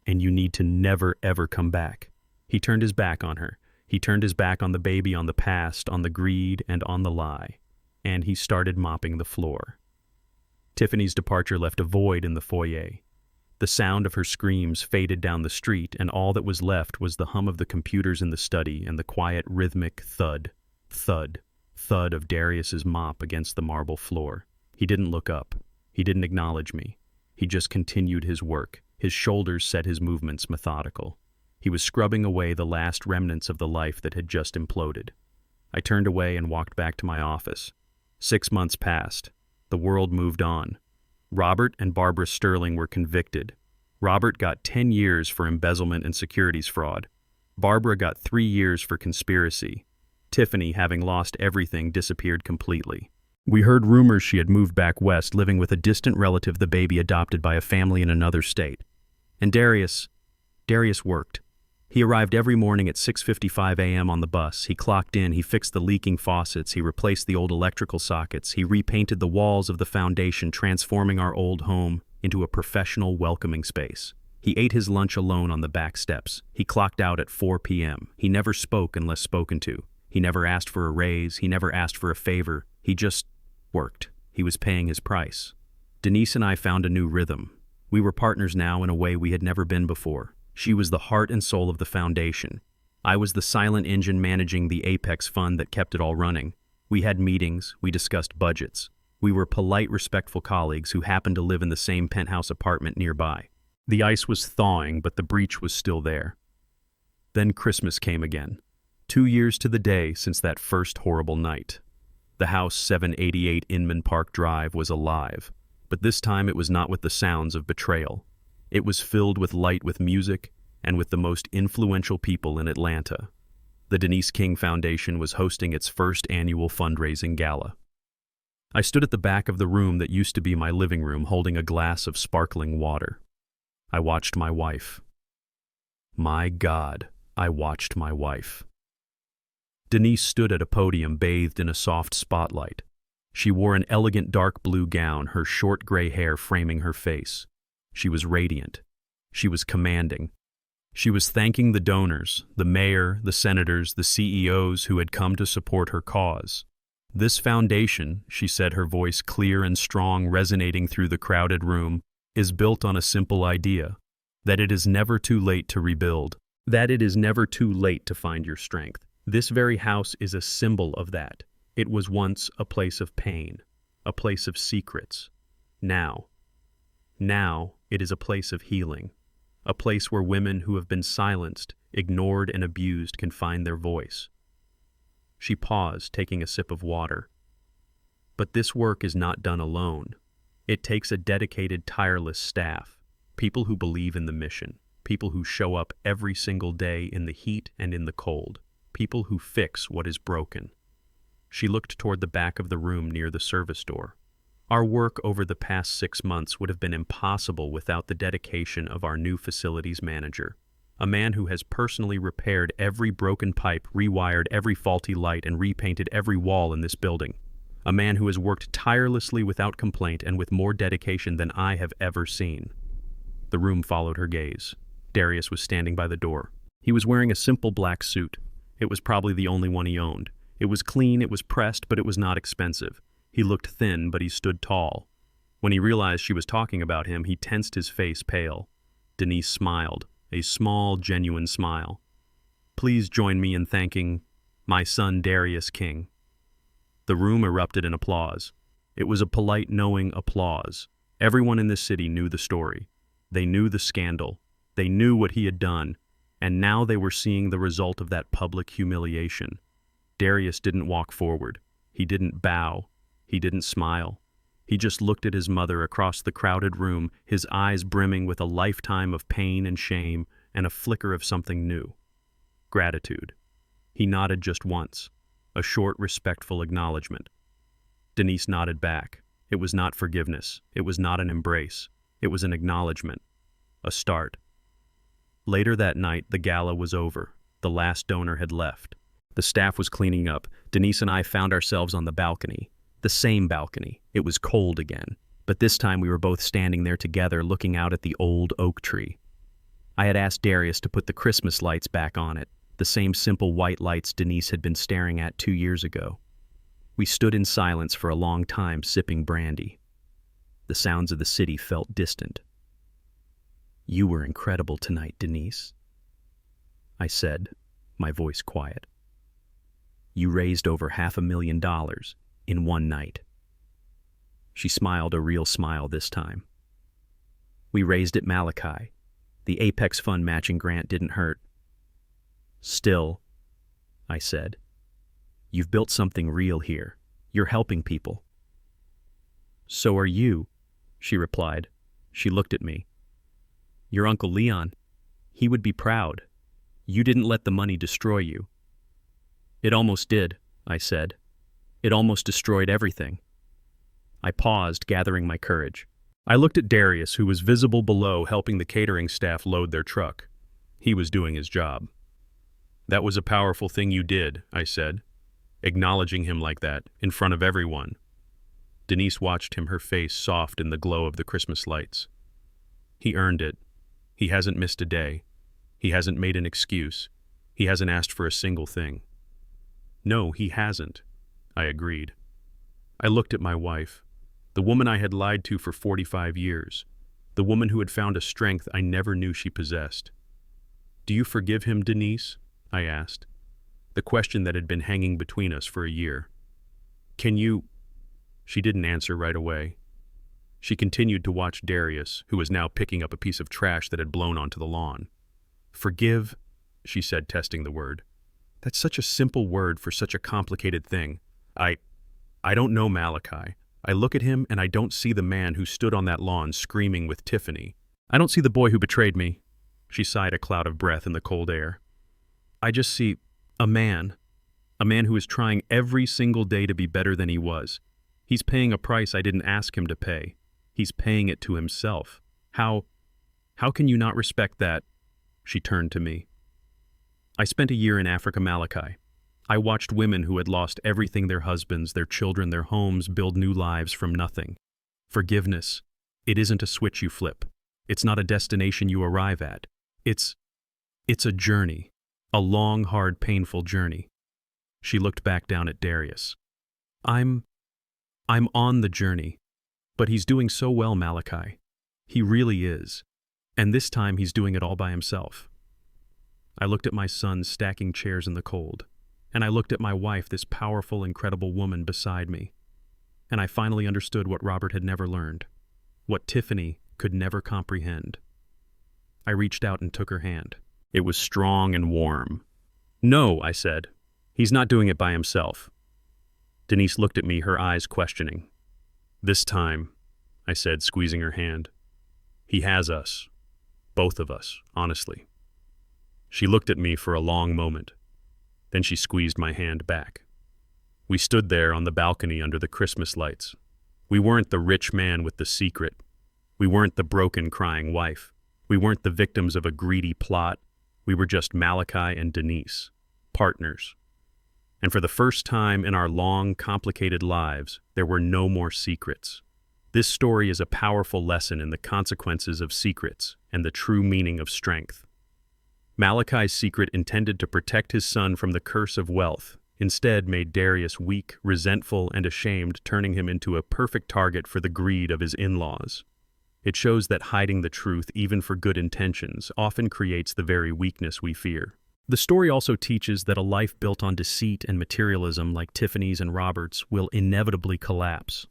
And you need to never, ever come back. He turned his back on her. He turned his back on the baby, on the past, on the greed, and on the lie. And he started mopping the floor. Tiffany's departure left a void in the foyer. The sound of her screams faded down the street, and all that was left was the hum of the computers in the study and the quiet, rhythmic thud, thud, thud of Darius's mop against the marble floor. He didn't look up. He didn't acknowledge me. He just continued his work. His shoulders set, his movements methodical. He was scrubbing away the last remnants of the life that had just imploded. I turned away and walked back to my office. 6 months passed. The world moved on. Robert and Barbara Sterling were convicted. Robert got 10 years for embezzlement and securities fraud. Barbara got 3 years for conspiracy. Tiffany, having lost everything, disappeared completely. We heard rumors she had moved back west, living with a distant relative, the baby adopted by a family in another state. And Darius worked. He arrived every morning at 6:55 a.m. on the bus. He clocked in, he fixed the leaking faucets, he replaced the old electrical sockets, he repainted the walls of the foundation, transforming our old home into a professional, welcoming space. He ate his lunch alone on the back steps. He clocked out at 4 p.m. He never spoke unless spoken to. He never asked for a raise, he never asked for a favor. He just worked. He was paying his price. Denise and I found a new rhythm. We were partners now in a way we had never been before. She was the heart and soul of the foundation. I was the silent engine managing the Apex fund that kept it all running. We had meetings, we discussed budgets. We were polite, respectful colleagues who happened to live in the same penthouse apartment nearby. The ice was thawing, but the breach was still there. Then Christmas came again. 2 years to the day since that first horrible night. The house 788 Inman Park Drive was alive, but this time it was not with the sounds of betrayal. It was filled with light, with music, and with the most influential people in Atlanta. The Denise King Foundation was hosting its first annual fundraising gala. I stood at the back of the room that used to be my living room, holding a glass of sparkling water. I watched my wife. My God, I watched my wife. Denise stood at a podium bathed in a soft spotlight. She wore an elegant dark blue gown, her short gray hair framing her face. She was radiant. She was commanding. She was thanking the donors, the mayor, the senators, the CEOs who had come to support her cause. This foundation, she said, her voice clear and strong, resonating through the crowded room, is built on a simple idea, that it is never too late to rebuild, that it is never too late to find your strength. This very house is a symbol of that. It was once a place of pain, a place of secrets. Now it is a place of healing, a place where women who have been silenced, ignored, and abused can find their voice. She paused, taking a sip of water. But this work is not done alone. It takes a dedicated, tireless staff, people who believe in the mission. people who show up every single day in the heat and in the cold, people who fix what is broken. She looked toward the back of the room near the service door. Our work over the past 6 months would have been impossible without the dedication of our new facilities manager, a man who has personally repaired every broken pipe, rewired every faulty light, and repainted every wall in this building. A man who has worked tirelessly without complaint and with more dedication than I have ever seen. The room followed her gaze. Darius was standing by the door. He was wearing a simple black suit. It was probably the only one he owned. It was clean, it was pressed, but it was not expensive. He looked thin, but he stood tall. When he realized she was talking about him, he tensed his face pale. Denise smiled, a small, genuine smile. "Please join me in thanking my son Darius King." The room erupted in applause. It was a polite, knowing applause. Everyone in this city knew the story. They knew the scandal. They knew what he had done. And now they were seeing the result of that public humiliation. Darius didn't walk forward. He didn't bow. He didn't smile. He just looked at his mother across the crowded room, his eyes brimming with a lifetime of pain and shame and a flicker of something new. Gratitude. He nodded just once. A short, respectful acknowledgement. Denise nodded back. It was not forgiveness. It was not an embrace. It was an acknowledgement. A start. Later that night, the gala was over. The last donor had left. The staff was cleaning up. Denise and I found ourselves on the balcony. The same balcony. It was cold again. But this time we were both standing there together looking out at the old oak tree. I had asked Darius to put the Christmas lights back on it. The same simple white lights Denise had been staring at 2 years ago. We stood in silence for a long time, sipping brandy. The sounds of the city felt distant. "You were incredible tonight, Denise," I said, my voice quiet. "You raised over $500,000 in one night." She smiled, a real smile this time. "We raised at Malachi. The Apex Fund matching grant didn't hurt." "Still," I said, "you've built something real here. You're helping people." "So are you," she replied. She looked at me. "Your Uncle Leon, he would be proud. You didn't let the money destroy you." "It almost did," I said. "It almost destroyed everything." I paused, gathering my courage. I looked at Darius, who was visible below helping the catering staff load their truck. He was doing his job. "That was a powerful thing you did," I said, acknowledging him like that, in front of everyone. Denise watched him, her face soft in the glow of the Christmas lights. "He earned it. He hasn't missed a day. He hasn't made an excuse. He hasn't asked for a single thing." "No, he hasn't," I agreed. I looked at my wife, the woman I had lied to for 45 years, the woman who had found a strength I never knew she possessed. "Do you forgive him, Denise?" I asked, the question that had been hanging between us for a year. "Can you—" She didn't answer right away. She continued to watch Darius, who was now picking up a piece of trash that had blown onto the lawn. "Forgive," she said, testing the word. "That's such a simple word for such a complicated thing. I don't know Malachi. I look at him and I don't see the man who stood on that lawn screaming with Tiffany. I don't see the boy who betrayed me." She sighed, a cloud of breath in the cold air. "I just see a man who is trying every single day to be better than he was. He's paying a price I didn't ask him to pay. He's paying it to himself. How can you not respect that?" She turned to me. "I spent a year in Africa, Malachi. I watched women who had lost everything, their husbands, their children, their homes, build new lives from nothing. Forgiveness, it isn't a switch you flip. It's not a destination you arrive at. It's a journey. A long, hard, painful journey." She looked back down at Darius. I'm on the journey. But he's doing so well, Malachi. He really is. And this time he's doing it all by himself." I looked at my son stacking chairs in the cold. And I looked at my wife, this powerful, incredible woman beside me. And I finally understood what Robert had never learned. What Tiffany could never comprehend. I reached out and took her hand. It was strong and warm. "No," I said. "He's not doing it by himself." Denise looked at me, her eyes questioning. "This time," I said, squeezing her hand, "he has us." Both of us, honestly. She looked at me for a long moment. Then she squeezed my hand back. We stood there on the balcony under the Christmas lights. We weren't the rich man with the secret. We weren't the broken, crying wife. We weren't the victims of a greedy plot. We were just Malachi and Denise, partners. And for the first time in our long, complicated lives, there were no more secrets. This story is a powerful lesson in the consequences of secrets and the true meaning of strength. Malachi's secret, intended to protect his son from the curse of wealth, instead made Darius weak, resentful, and ashamed, turning him into a perfect target for the greed of his in-laws. It shows that hiding the truth, even for good intentions, often creates the very weakness we fear. The story also teaches that a life built on deceit and materialism, like Tiffany's and Robert's, will inevitably collapse.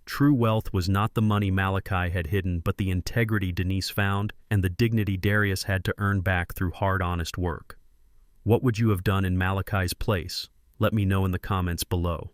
True wealth was not the money Malachi had hidden, but the integrity Denise found and the dignity Darius had to earn back through hard, honest work. What would you have done in Malachi's place? Let me know in the comments below.